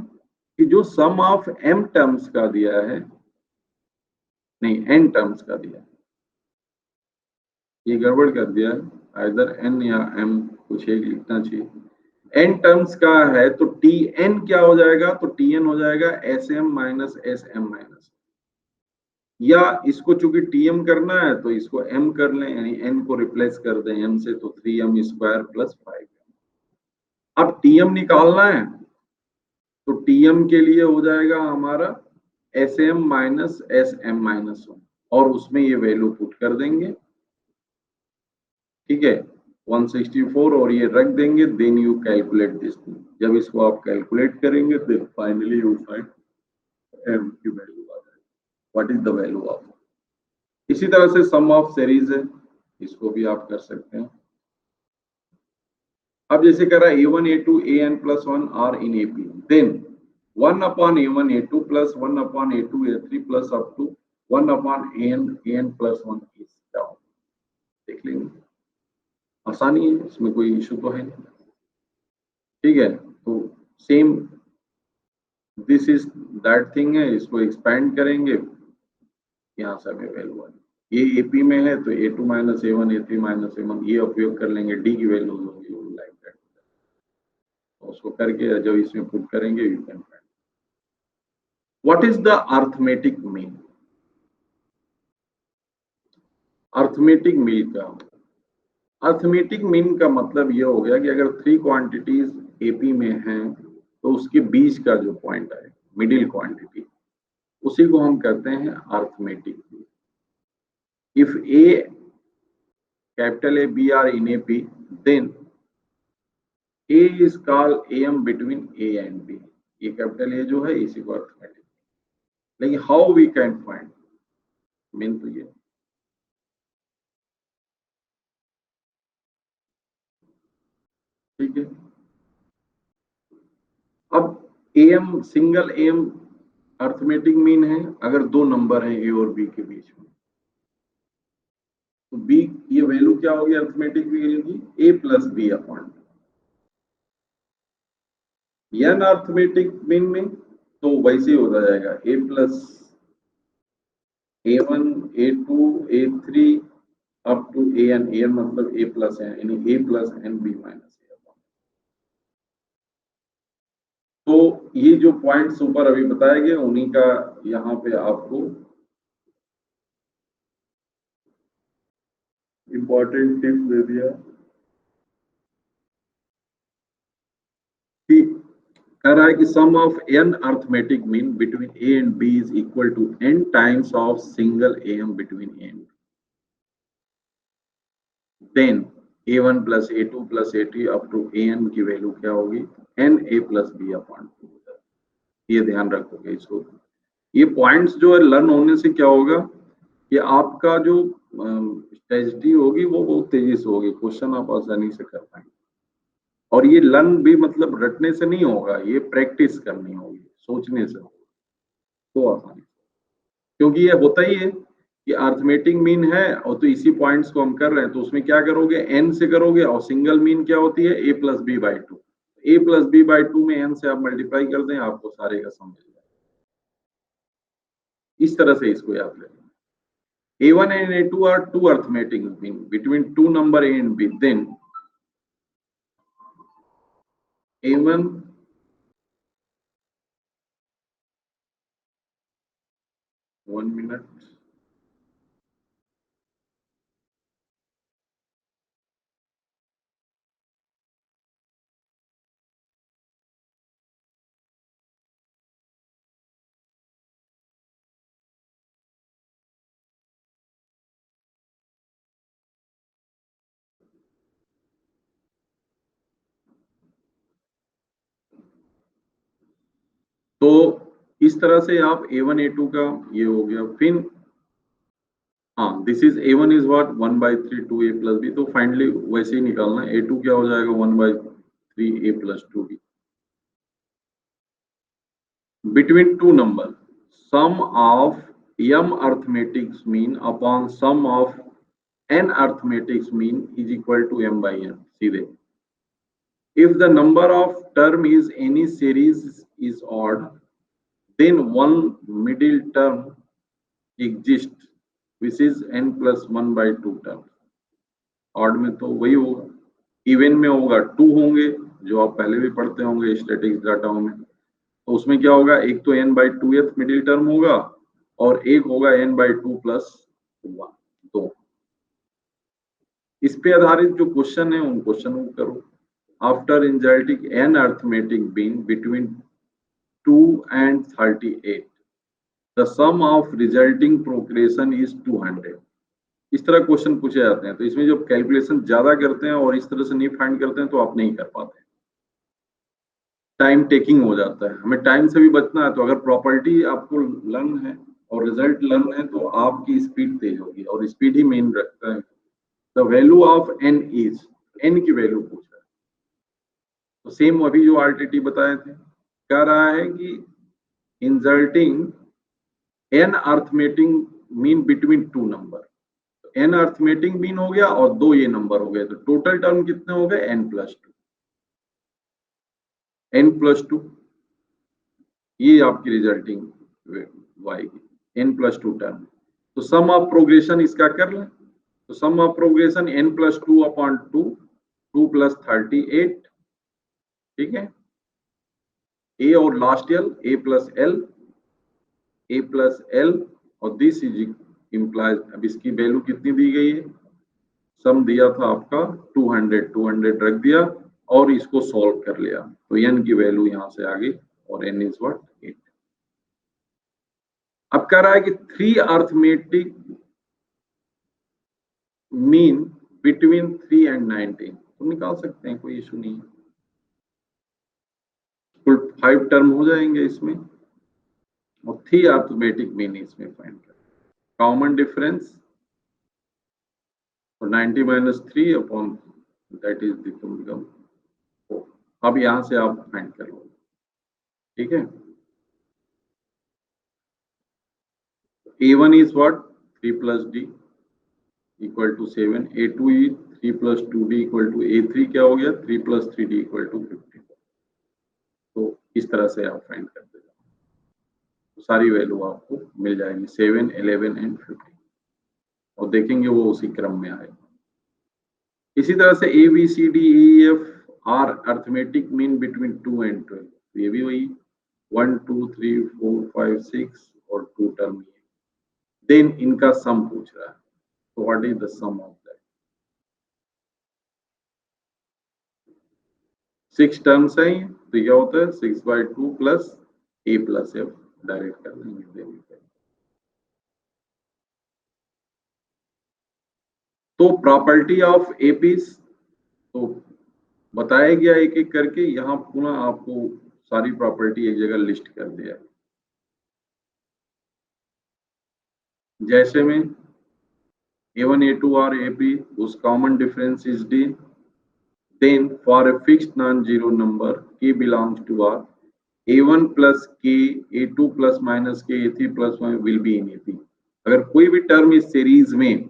Speaker 1: कि जो सम ऑफ m टर्म्स का दिया है, नहीं n टर्म्स का दिया है, ये गड़बड़ कर दिया है, आइदर n या m कुछ एक लिखना चाहिए। n टर्म्स का है तो Tn क्या हो जाएगा, तो Tn हो जाएगा Sm माइनस Sm माइनस, या इसको चूंकि टीएम करना है तो इसको m कर लें, यानी n को रिप्लेस कर दें m से, तो 3m स्क्वायर प्लस 5। अब टीएम निकालना है तो टीएम के लिए हो जाएगा हमारा Sm माइनस Sm माइनस 1 और उसमें ये वैल्यू पुट कर देंगे, ठीक है 164 और ये रख देंगे, then you calculate this thing. जब इसको आप कैलकुलेट करेंगे तो फाइनली यू फाइंड m की वैल्यू आ जाएगी, what is the value of. इसी तरह से सम ऑफ सीरीज है, इसको भी आप कर सकते हैं। अब जैसे करा a1 a2 an plus 1 are in AP, then 1 upon a1 a2 plus 1 upon a2 a3 plus up to 1 upon an plus 1 is down। देख लेंगे, आसानी है, इसमें कोई इशू तो है नहीं, ठीक है। तो same this is that thing है, इसको एक्सपैंड करेंगे, यहाँ से हमें वैल्यू आएगी। ये AP में है तो a2 minus a1 a3 minus a1 ये उपयोग कर लेंगे, D की वैल्यू होगी लाइक दैट, उसको करके जब इसमें पुट करेंगे you can find what is the arithmetic mean. Arithmetic mean का, अर्थमेटिक मीन का मतलब ये हो गया कि अगर 3 क्वांटिटीज AP में हैं तो उसके बीच का जो पॉइंट है मिडिल क्वांटिटी, उसी को हम कहते हैं arithmetic mean. If A, capital A, B are in AP, then A is called AM between A and B। ये कैपिटल A जो है इसी को अर्थमेटिक, लेकिन how we can find mean, तो ये ठीक है। अब AM single AM arithmetic mean है अगर 2 नंबर हैं A और B के बीच में, तो B ये वैल्यू क्या होगी अर्थमेटिक मीन की, A plus B upon. n arithmetic mean में तो वैसे हो जाएगा A plus A1 A2 A3 up to AN, AN मतलब A प्लस है, यानी A plus NB minus A। तो ये जो पॉइंट्स ऊपर अभी बताए गए उन्हीं का यहाँ पे आपको इंपॉर्टेंट टिप्स दे दिया कि कह रहा है कि sum of n arithmetic mean between A and B is equal to n times of single AM between A and B। Then A1 plus A2 plus A3 up to AN की वैल्यू क्या होगी, n A plus B upon 2। ये ध्यान रखोगे इसको। ये पॉइंट्स जो है लर्न होने से क्या होगा कि आपका जो स्ट्रेटजी होगी वो बहुत तेजी से होगी, क्वेश्चन आप आसानी से कर पाएंगे। और ये लर्न भी मतलब रटने से नहीं होगा, ये प्रैक्टिस करनी होगी, सोचने से होगा तो आसानी, क्योंकि ये होता ही है कि अर्थमेटिक मीन है और तो इसी पॉइंट्स को हम कर रहे हैं, तो उसमें क्या करोगे n से करोगे और सिंगल मीन क्या होती है A plus B by 2। a plus B by 2 में n से आप मल्टीप्लाई कर दें, आपको सारे का सम मिल जाए। इस तरह से इसको याद करें। A1 and A2 are two arithmetic mean between two number A and B. Then A1 1 minute. तो इस तरह से आप A1 A2 का ये हो गया। फिर हाँ, this is A1 is what 1/3 2A plus बी, तो फाइनली वैसे ही निकालना है। A2 क्या हो जाएगा 1/3A plus 2B between two number. Sum of m arithmetics mean upon sum of n arithmetics mean is equal to m by n. सीधे if the number of term is any series is odd, then one middle term exists which is n plus 1 by 2 term. Odd में तो वही होगा, इवन में होगा 2 होंगे, जो आप पहले भी पढ़ते होंगे स्टैटिक्स डाटा में। तो उसमें क्या होगा, एक तो n by 2th middle term होगा और एक होगा n बाई 2 प्लस 1। तो इस पे आधारित जो क्वेश्चन है उन क्वेश्चन को करो। After inserting n arithmetic mean between 2 and 38 the sum of resulting progression is 200। इस तरह क्वेश्चन पूछे जाते हैं। तो इसमें जब कैलकुलेशन ज्यादा करते हैं और इस तरह से नहीं फाइंड करते हैं तो आप नहीं कर पाते, टाइम टेकिंग हो जाता है। हमें टाइम से भी बचना है, तो अगर प्रॉपर्टी आपको लर्न है और रिजल्ट लर्न है तो आपकी स्पीड तेज होगी, और स्पीड ही मेन रखता है। The value of n is, n की वैल्यू पूछ रहा है। तो सेम अभी जो आरटीटी बताए थे, कह रहा है कि inserting n arithmetic mean between two number. n arithmetic mean हो गया और दो ये नंबर हो गए, तो टोटल टर्म कितने हो गए n प्लस 2। n प्लस 2 ये आपकी रिजल्टिंग y की n प्लस 2 टर्म। तो सम ऑफ प्रोग्रेशन इसका कर लें, तो sum of progression n plus 2 upon 2, 2 plus 38, ठीक है। a और लास्ट यल a प्लस l और दिस इज इम्प्लाइज। अब इसकी वैल्यू कितनी दी गई है, सम दिया था आपका 200 रख दिया और इसको सॉल्व कर लिया, तो n की वैल्यू यहां से आ गई और n इज व्हाट 8। अब कह रहा है कि 3 अर्थमेटिक मीन बिटवीन 3 and 19, तो निकाल सकते हैं, कोई इशू नहीं है। कुल 5 टर्म हो जाएंगे इसमें और 3 अर्थमेटिक मीन इसमें फाइंड कर। कॉमन डिफरेंस और 90 minus 3 upon that is become 4। अब यहां से आप फाइंड कर लो, ठीक है। A1 is what 3 plus D equal to 7, A2 is 3 plus 2D equal to A3 क्या हो गया 3 plus 3D equal to 50। तो इस तरह से आप फाइंड कर देगा, तो सारी वैल्यू आपको मिल जाएगी 7, 11 एंड 15, और देखेंगे वो उसी क्रम में आएगा। इसी तरह से A B C D E F are arithmetic mean between 2 and 12, तो ये भी वही 1 2 3 4 5 6 और 2 टर्म। देन इनका सम पूछ रहा है, तो what is the sum of that. 6 terms है, तो क्या होता है 6/2 plus a plus f, direct कर देंगे। तो प्रॉपर्टी ऑफ एपीस तो बताया गया एक एक करके, यहाँ पुनः आपको सारी प्रॉपर्टी एक जगह लिस्ट कर दिया। जैसे में A1 A2 or AP whose common difference is D, then for a fixed non-zero number k belongs to R, A1 plus k, A2 plus minus k, A3 plus 1 will be in AP। अगर कोई भी टर्म इस सीरीज में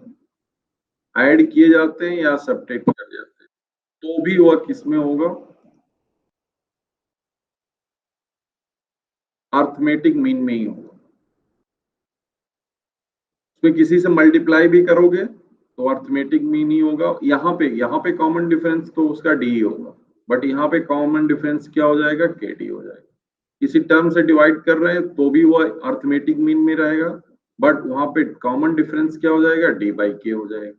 Speaker 1: ऐड किए जाते हैं या सब्ट्रैक्ट कर जाते हैं तो भी वह किस में होगा, अर्थमेटिक मीन में ही होगा। उसमें किसी से मल्टीप्लाई भी करोगे तो अर्थमेटिक मीन ही होगा। यहाँ पे कॉमन डिफरेंस तो उसका डी ही होगा, बट यहाँ पे कॉमन डिफरेंस क्या हो जाएगा, के डी हो जाएगा। किसी टर्म से डिवाइड कर रहे हैं तो भी वो अर्थमेटिक मीन में रहेगा, बट वहां पे कॉमन डिफरेंस क्या हो जाएगा, डी बाई के हो जाएगा।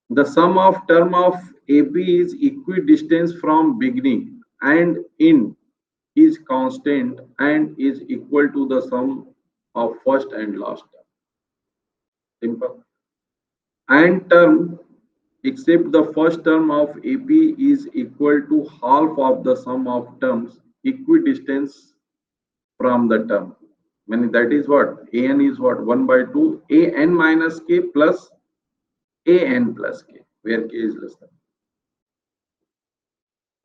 Speaker 1: The sum of term of AP is equidistant from beginning and end is constant and is equal to the sum of first and last term. Simple. And term except the first term of AP is equal to half of the sum of terms equidistant from the term. Meaning that is what? An is what? 1 by 2 an minus k plus an plus k, where k is less than.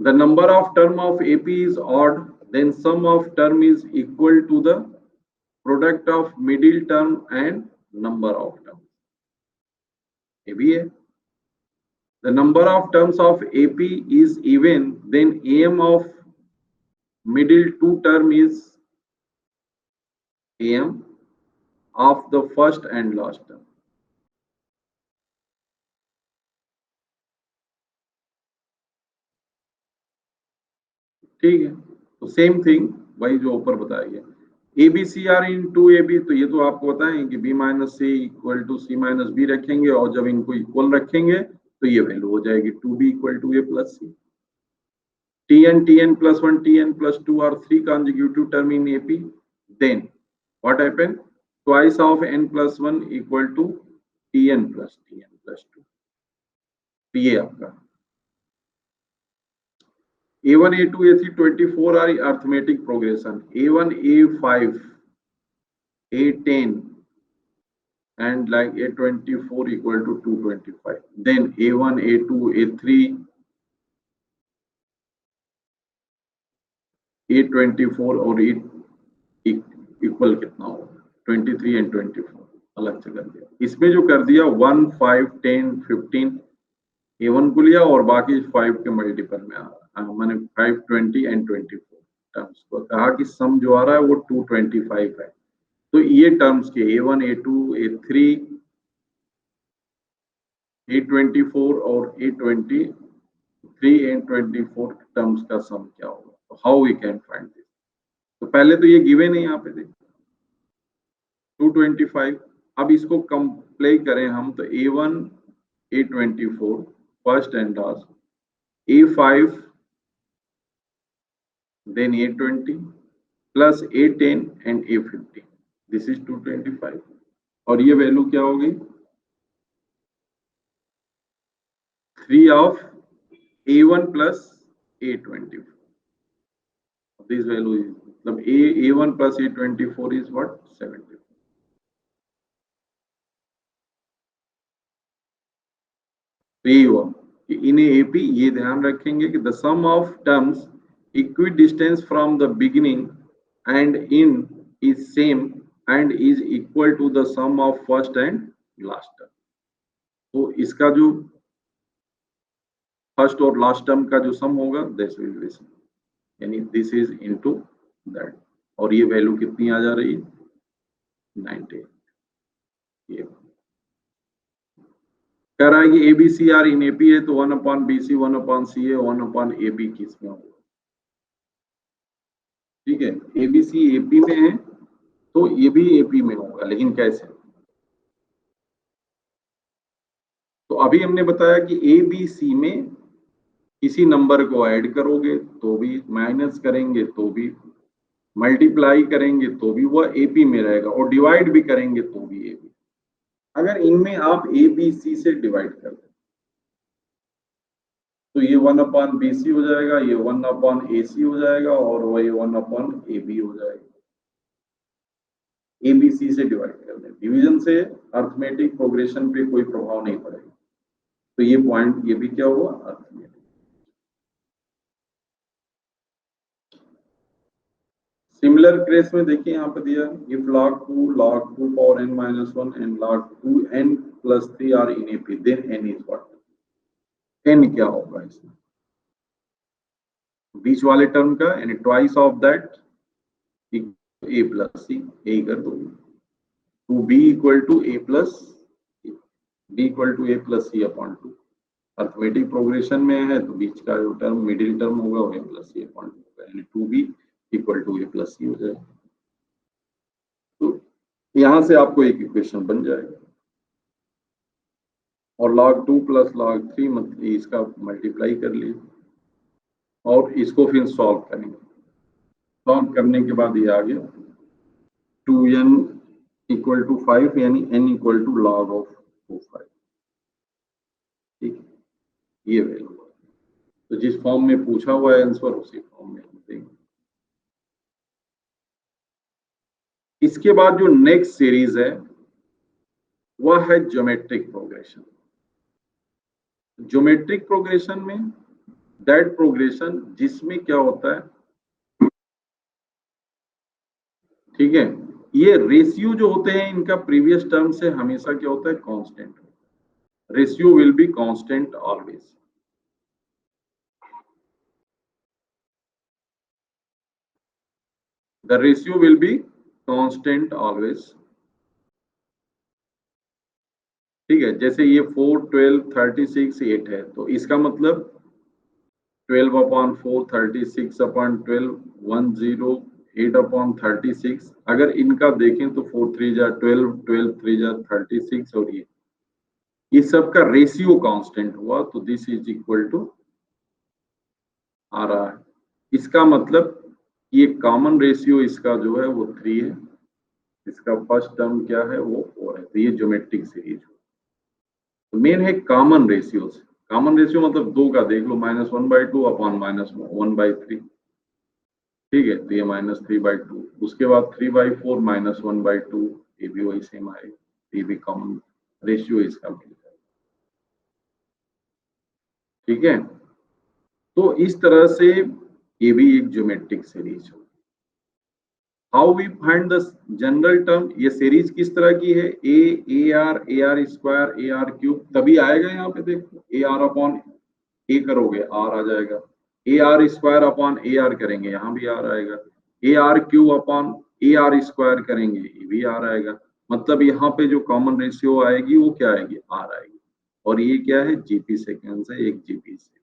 Speaker 1: The number of term of AP is odd, then sum of term is equal to the product of middle term and number of terms. AB. The number of terms of AP is even, then AM of middle two term is AM of the first and last term. ठीक है, तो सेम थिंग वही जो ऊपर बताया गया। A B C are in to A B, तो ये तो आपको बताएं कि B minus C equal to C minus B रखेंगे, और जब इनको इक्वल रखेंगे तो ये वैल्यू हो जाएगी two B equal to A plus C. T N plus one, T N plus two are three consecutive term in AP, then what happen, twice of N plus one equal to T N plus two. ये आपका A1, A2, A3, 24 are arithmetic progression. A1, A5, A10, and like A24 equal to 225. Then A1, A2, A3, A24 और इक्वल कितना होगा, 23 एंड 24 अलग से कर दिया। इसमें जो कर दिया 1, 5, 10, 15 A1 को लिया और बाकी 5 के मल्टीपल में आ रहा है, मैंने 5, 20 एंड 24 टर्म्स को कहा कि सम जो आ रहा है वो 225 है। तो ये टर्म्स के A1, A2, A3, A24 और A23 एंड 24 टर्म्स का सम क्या होगा, तो how we can find this. तो पहले तो ये गिवन है यहाँ पे देखिए 225। अब इसको कंप्लाई करें हम तो A1, A24 first and last, A5 then A20 plus A10 and A15, this is 225। और ये वैल्यू क्या होगी, 3 of A1 plus A24। this value is मतलब A1 plus A24 is what, 70। तो ये हुआ कि इन एपी ये ध्यान रखेंगे कि the sum of terms equidistant from the beginning and end is same and is equal to the sum of first and last term। तो इसका जो फर्स्ट और लास्ट टर्म का जो सम होगा दिस विल बी सम, यानी दिस इज इनटू दैट, और ये वैल्यू कितनी आ जा रही है 90। ये कह रहा है कि A B C are in AP है तो 1 upon B C 1 upon C है 1 अपॉन ए बी किस में होगा, ठीक है। एबीसी एपी में है तो ये भी एपी में होगा, लेकिन कैसे, तो अभी हमने बताया कि ए बी सी में किसी नंबर को ऐड करोगे तो भी, माइनस करेंगे तो भी, मल्टीप्लाई करेंगे तो भी वह एपी में रहेगा, और डिवाइड भी करेंगे तो भी एपी। अगर इनमें आप ए बी सी से डिवाइड कर दें तो ये 1 अपॉन बी सी हो जाएगा, ये 1 अपॉन ए सी हो जाएगा, और वही 1 अपॉन ए बी हो जाएगा। ए बी सी से डिवाइड कर दें, डिवीजन से अर्थमेटिक प्रोग्रेशन पे कोई प्रभाव नहीं पड़ेगा। तो ये पॉइंट ये भी क्या हुआ, अर्थमेटिक। सिमिलर केस में देखिए यहाँ पे दिया if log 2 power n minus 1 and log 2n plus 3 are in AP, then n is what, n क्या होगा इसमें, बीच वाले टर्म का यानी twice of that A plus C, यही कर दो। Two B equal to A plus B equal to A plus C upon two. Arithmetic progression में है तो बीच का जो टर्म मिडिल टर्म होगा वो A plus C upon two होगा, यानी two B equal to A plus C हो जाएगा। तो यहां से आपको एक इक्वेशन बन जाएगा। और log 2 प्लस log 3 मतलब इसका मल्टीप्लाई कर लिए और इसको फिर सॉल्व करेंगे। सॉल्व करने के बाद ये आ गया 2n इक्वल टू 5, यानी n equal to log of 5। ठीक है, ये वैल्यू है। तो जिस फॉर्म में पूछा हुआ है आंसर उसी फॉर्म में हम देंगे। इसके बाद जो नेक्स्ट सीरीज है वह है ज्योमेट्रिक प्रोग्रेशन। ज्योमेट्रिक प्रोग्रेशन में दैट प्रोग्रेशन जिसमें क्या होता है, ठीक है, ये रेशियो जो होते हैं इनका प्रीवियस टर्म से हमेशा क्या होता है, constant. Ratio will be constant always. The ratio will be constant always. ठीक है, जैसे ये 4, 12, 36, 8 है तो इसका मतलब 12 अपॉन 4, 36 अपॉन 12, 10, 8 अपॉन 36। अगर इनका देखें तो 4 3 जा 12, 12 3 जा 36 और ये सब का रेशियो कांस्टेंट हुआ तो दिस इज इक्वल टू आ रहा है। इसका मतलब ये कॉमन रेशियो इसका जो है वो 3 है, इसका फर्स्ट टर्म क्या है वो 4 है। तो ये ज्योमेट्रिक सीरीज है। तो मेन है कॉमन रेशियोज। कॉमन रेशियो मतलब दो का देख लो, -1/2 अपॉन -1/3। ठीक है, तो ये -3/2। उसके बाद 3/4 -1/2, ये भी वही सेम आएगा, ये भी कॉमन रेशियो इसका मिल जाएगा। ठीक है, तो इस तरह से ये भी एक ज्योमेट्रिक सीरीज है। How we find the general term, ये सीरीज किस तरह की है, A R square A R cube, तभी आएगा। यहाँ पे देखो ए आर अपॉन ए करोगे आर आ जाएगा, ए R square upon A R करेंगे यहाँ भी आर आएगा, ए आर क्यूब अपॉन ए आर स्क्वायर करेंगे ये भी आर आएगा। मतलब यहाँ पे जो कॉमन रेशियो आएगी वो क्या आएगी, आर आएगी। और ये क्या है, जीपी सेकेंड है, एक जीपी से।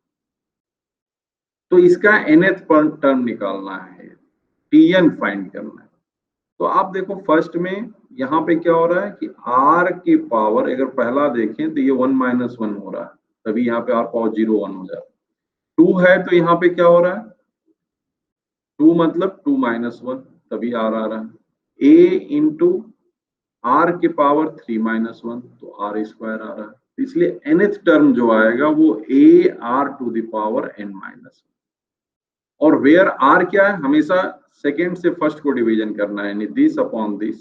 Speaker 1: तो इसका nth टर्म निकालना है, टीएन फाइंड करना है। तो आप देखो फर्स्ट में यहाँ पे क्या हो रहा है कि r की पावर अगर पहला देखें तो ये 1 - 1 हो रहा है, तभी यहाँ पे r पावर 0 1 हो जाता है। 2 है तो यहाँ पे क्या हो रहा है, 2 मतलब 2 - 1, तभी r आ रहा है। a इंटू r की पावर 3 - 1 तो r स्क्वायर आ रहा है। इसलिए nth टर्म जो आएगा वो ar⁴n-1। और वेयर r क्या है, हमेशा सेकेंड से फर्स्ट को डिवीजन करना है, यानी this upon this,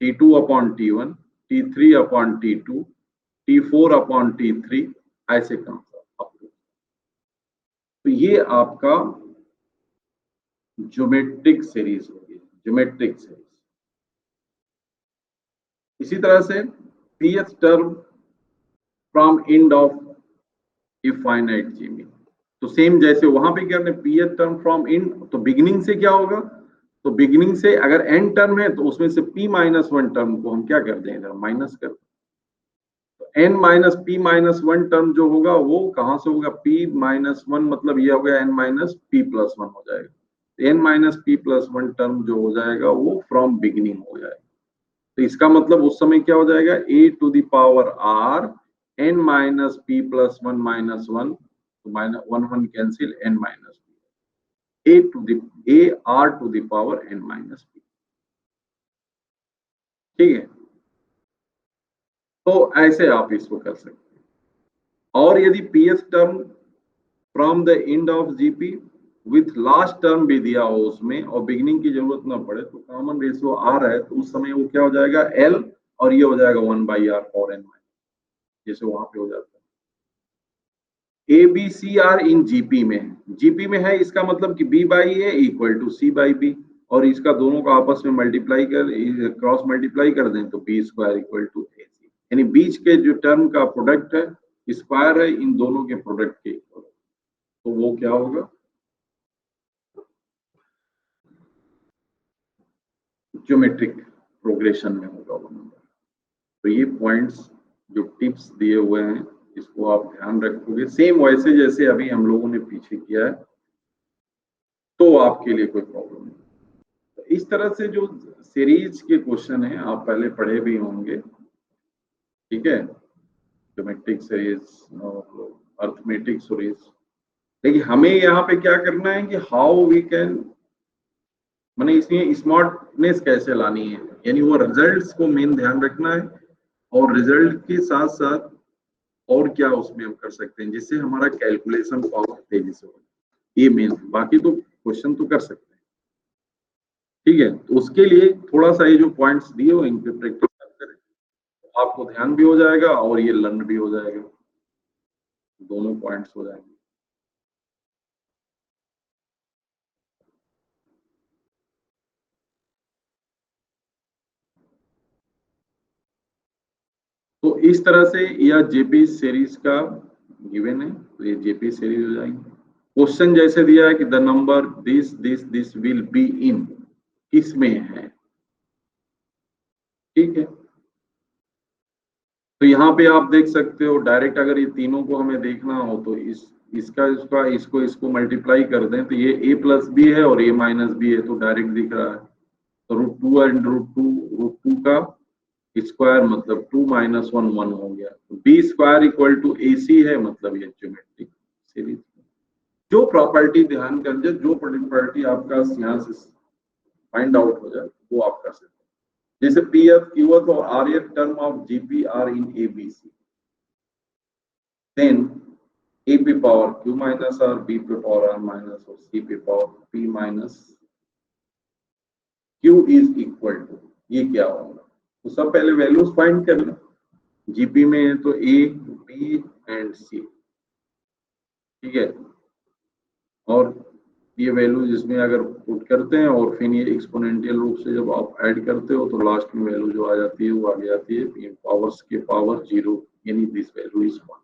Speaker 1: T2 upon T1, T3 upon T2, T4 upon T3, ऐसे कम अप टू। तो ये आपका ज्योमेट्रिक सीरीज होगी, ज्योमेट्रिक सीरीज। इसी तरह से pth term from end of a finite Jimmy, तो सेम जैसे वहां पे क्या करते, pth टर्म फ्रॉम एंड, तो बिगिनिंग से क्या होगा, तो बिगिनिंग से अगर n टर्म है तो उसमें से p - 1 टर्म को हम क्या कर दें, इधर माइनस कर दें। तो n - p - 1 टर्म जो होगा वो कहां से होगा, p - 1 मतलब ये हो गया n - p + 1 हो जाएगा। n - p + 1 टर्म जो हो जाएगा वो फ्रॉम बिगिनिंग हो जाएगा। तो इसका मतलब उस समय क्या हो जाएगा, a to the power r n - p + 1 - 1, तो -1 1 cancel, n - p, a to the r to the power n - p। ठीक है, तो ऐसे आप इसको कर सकते हैं। और यदि pth term from the end of GP with last term भी दिया हो उसमें और बिगिनिंग की जरूरत ना पड़े, तो कॉमन रेशियो आर है, तो उस समय वो क्या हो जाएगा, एल, और ये हो जाएगा 1/r और n, जैसे वहां पे हो जाता है। A B C are in GP में है, जीपी में है, इसका मतलब कि b/a इक्वल टू c/b, और इसका दोनों का आपस में मल्टीप्लाई कर, क्रॉस मल्टीप्लाई कर दें तो b² इक्वल टू ac, यानी बीच के जो टर्म का प्रोडक्ट है स्क्वायर है इन दोनों के प्रोडक्ट के इक्वल, तो वो क्या होगा, ज्योमेट्रिक प्रोग्रेशन में होगा वो नंबर। तो ये पॉइंट्स जो टिप्स दिए हुए हैं इसको आप ध्यान रखोगे, सेम वैसे जैसे अभी हम लोगों ने पीछे किया है, तो आपके लिए कोई प्रॉब्लम नहीं। तो इस तरह से जो सीरीज के क्वेश्चन है आप पहले पढ़े भी होंगे, ठीक है, ज्योमेट्रिक सीरीज और अर्थमेटिक सीरीज। लेकिन हमें यहाँ पे क्या करना है कि हाउ वी कैन, माने इसमें स्मार्टनेस कैसे लानी है, यानी वो रिजल्ट्स को मेन ध्यान रखना है, और रिजल्ट के साथ साथ और क्या उसमें हम कर सकते हैं जिससे हमारा कैलकुलेशन पावर तेजी से हो, ये मेन। बाकी तो क्वेश्चन तो कर सकते हैं, ठीक है। तो उसके लिए थोड़ा सा ये जो पॉइंट्स दिए हो इन पे प्रैक्टिस करें, तो आपको ध्यान भी हो जाएगा और ये लर्न भी हो जाएगा, दोनों पॉइंट्स हो जाएंगे। तो इस तरह से यह जेपी सीरीज का गिवन है, तो ये जेपी सीरीज हो जाएंगे। क्वेश्चन जैसे दिया है कि the number this this this will be in, किसमें है, ठीक है। तो यहाँ पे आप देख सकते हो डायरेक्ट, अगर ये तीनों को हमें देखना हो तो इसका इसको इसको मल्टीप्लाई कर दें तो ये a प्लस बी है और a माइनस बी है, तो डायरेक्ट दिख रहा है। तो √2 एंड √2 का स्क्वायर मतलब 2 माइनस 1 1 हो गया, बी स्क्वायर इक्वल टू ए सी है, मतलब ये ज्योमेट्रिक सीरीज। जो प्रॉपर्टी ध्यान कर जाए, जो प्रॉपर्टी आपका यहाँ से फाइंड आउट हो जाए वो आप कर सकते हैं। जैसे पी एफ क्यू एफ और R F term of GP are in ABC, then A पे power Q minus R, B पे पावर आर माइनस और सी पे power P minus Q is equal to, ये क्या होगा। तो सब पहले वैल्यूज फाइंड कर लो, जीपी में है तो ए बी एंड सी, ठीक है। और ये वैल्यूज इसमें अगर पुट करते हैं और फिर ये एक्सपोनेंशियल रूप से जब आप ऐड करते हो तो लास्ट में वैल्यू जो आ जाती है वो आ जाती है पावर्स के पावर 0, यानी दिस वैल्यू इज 1,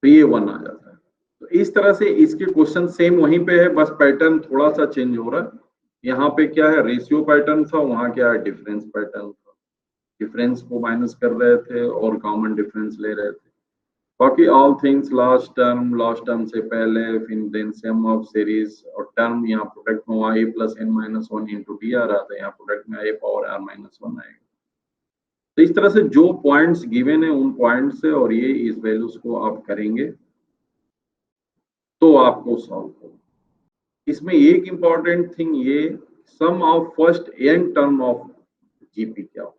Speaker 1: तो ये 1 आ जाता है। तो इस तरह से इसके क्वेश्चन सेम वहीं पे है, बस पैटर्न थोड़ा सा चेंज हो रहा है। यहाँ पे क्या है, रेशियो पैटर्न था, वहां क्या है, डिफरेंस पैटर्न था। डिफरेंस को माइनस कर रहे थे और कॉमन डिफरेंस ले रहे थे। बाकी ऑल थिंग्स लास्ट टर्म से पहले फिर देन सम ऑफ सीरीज, और टर्म यहाँ प्रोडक्ट में a plus n minus 1 into D आ रहा था, यहाँ प्रोडक्ट में a पावर r माइनस 1 आएगा। तो इस तरह से जो पॉइंट्स गिवन है उन पॉइंट्स से और ये इस वैल्यूज को आप करेंगे तो आपको सॉल्व होगा। इसमें एक इंपॉर्टेंट थिंग ये, sum of first n term of GP क्या हो,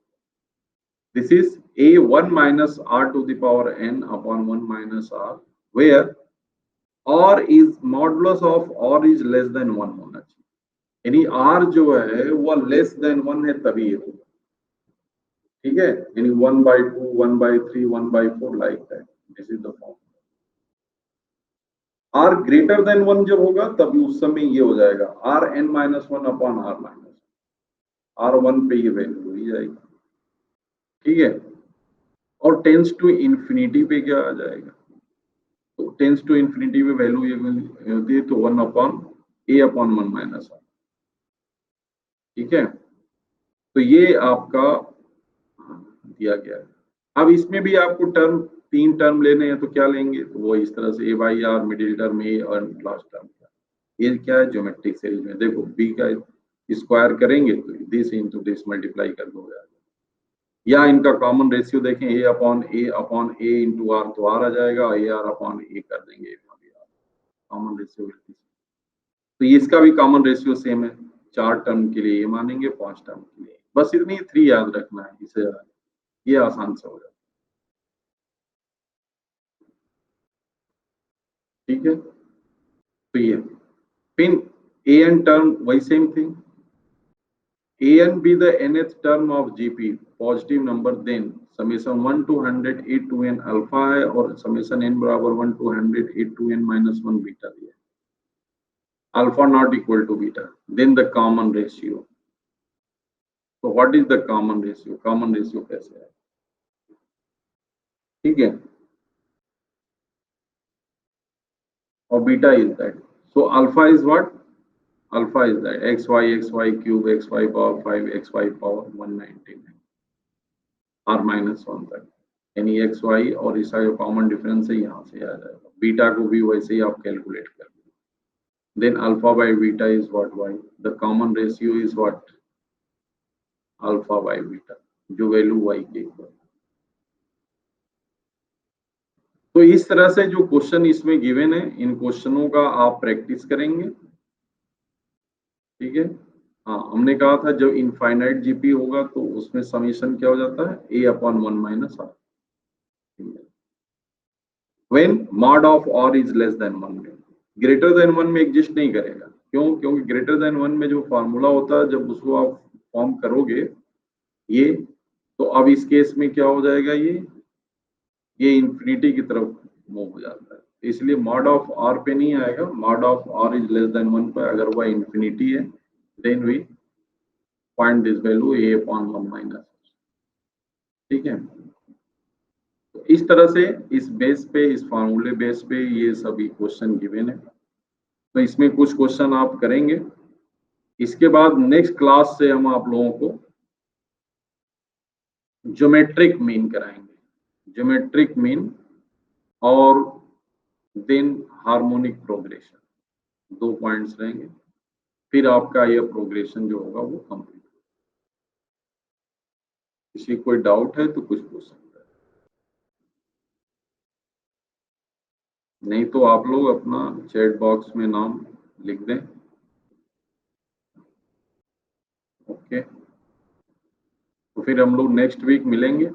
Speaker 1: this is a1 minus r to the power n upon 1 minus r, where r is modulus of r is less than 1 होना चाहिए, यानी r जो है वो लेस देन 1 है तभी ये होगा, ठीक है। यानी 1/2 1/3 1/4 like that, this is the form. r greater than 1 जब होगा तभी उस समय ये हो जाएगा rn minus 1 upon r minus, r1 पे ये वैल्यू हो जाएगी, ठीक है। और टेंस टू इंफिनिटी पे क्या आ जाएगा, तो टेंस टू इंफिनिटी में वैल्यू ये होती है तो 1 अपॉन a अपॉन 1 माइनस, ठीक है। तो ये आपका दिया गया है। अब इसमें भी आपको टर्म 3 टर्म लेने हैं तो क्या लेंगे, तो वो इस तरह से a/r, मिडिल टर्म a और लास्ट टर्म क्या, ये क्या है ज्योमेट्रिक सीरीज में देखो b का स्क्वायर करेंगे तो दिस इनटू दिस मल्टीप्लाई कर दो, या इनका कॉमन रेशियो देखें a upon a into R, तो r आ जाएगा, ar अपॉन a कर देंगे, कॉमन रेशियो। तो इसका भी कॉमन रेशियो सेम है, 4 टर्म के लिए ये मानेंगे, 5 टर्म के लिए, बस इतनी 3 याद रखना है, इसे ये आसान से हो जाए, ठीक है। तो ये फिर ए एन टर्म वही same thing, a n be the nth term of GP positive number, then summation 1 to 100 a to n alpha है और समेशन n बराबर 1 to 100 a to n minus 1 beta दिया, alpha not equal to beta, then the common ratio. तो what is the common ratio, common ratio कैसे है, ठीक है। और beta is that, so alpha is what alpha is that X Y cube X Y power 5 X Y power 199 R minus 1 तक, यानी एक्स वाई और इसका जो कॉमन डिफरेंस है यहाँ से आ जाएगा। बीटा को भी वैसे ही आप कैलकुलेट कर, then alpha by beta is what, y, the common ratio is what, alpha by beta, जो वैल्यू y के इक्वल। तो इस तरह से जो क्वेश्चन इसमें गिवन है, इन क्वेश्चनों का आप प्रैक्टिस करेंगे, ठीक है। हाँ, हमने कहा था जब इनफाइनाइट जीपी होगा तो उसमें समीशन क्या हो जाता है, a upon 1 minus R, when mod of r is less than 1 में, ग्रेटर देन 1 में एग्जिस्ट नहीं करेगा। क्यों? क्योंकि ग्रेटर देन 1 में जो फॉर्मूला होता है जब उसको आप फॉर्म करोगे ये, तो अब इस केस में क्या हो जाएगा, ये इंफिनिटी की तरफ मूव हो जाता है, इसलिए मॉड ऑफ आर पे नहीं आएगा। Mod of R is less than 1 पर अगर वह इंफिनिटी है then we find this value a upon 1 minus, ठीक है। तो इस तरह से इस बेस पे, इस फार्मूले बेस पे ये सभी क्वेश्चन गिवन है। तो इसमें कुछ क्वेश्चन आप करेंगे, इसके बाद नेक्स्ट क्लास से हम आप लोगों को ज्योमेट्रिक मीन कराएंगे, ज्योमेट्रिक मीन और देन हार्मोनिक प्रोग्रेशन, 2 पॉइंट्स रहेंगे, फिर आपका यह प्रोग्रेशन जो होगा वो कंप्लीट। किसी कोई डाउट है तो कुछ पूछ सकता है, नहीं तो आप लोग अपना चैट बॉक्स में नाम लिख दें। ओके, तो फिर हम लोग नेक्स्ट वीक मिलेंगे।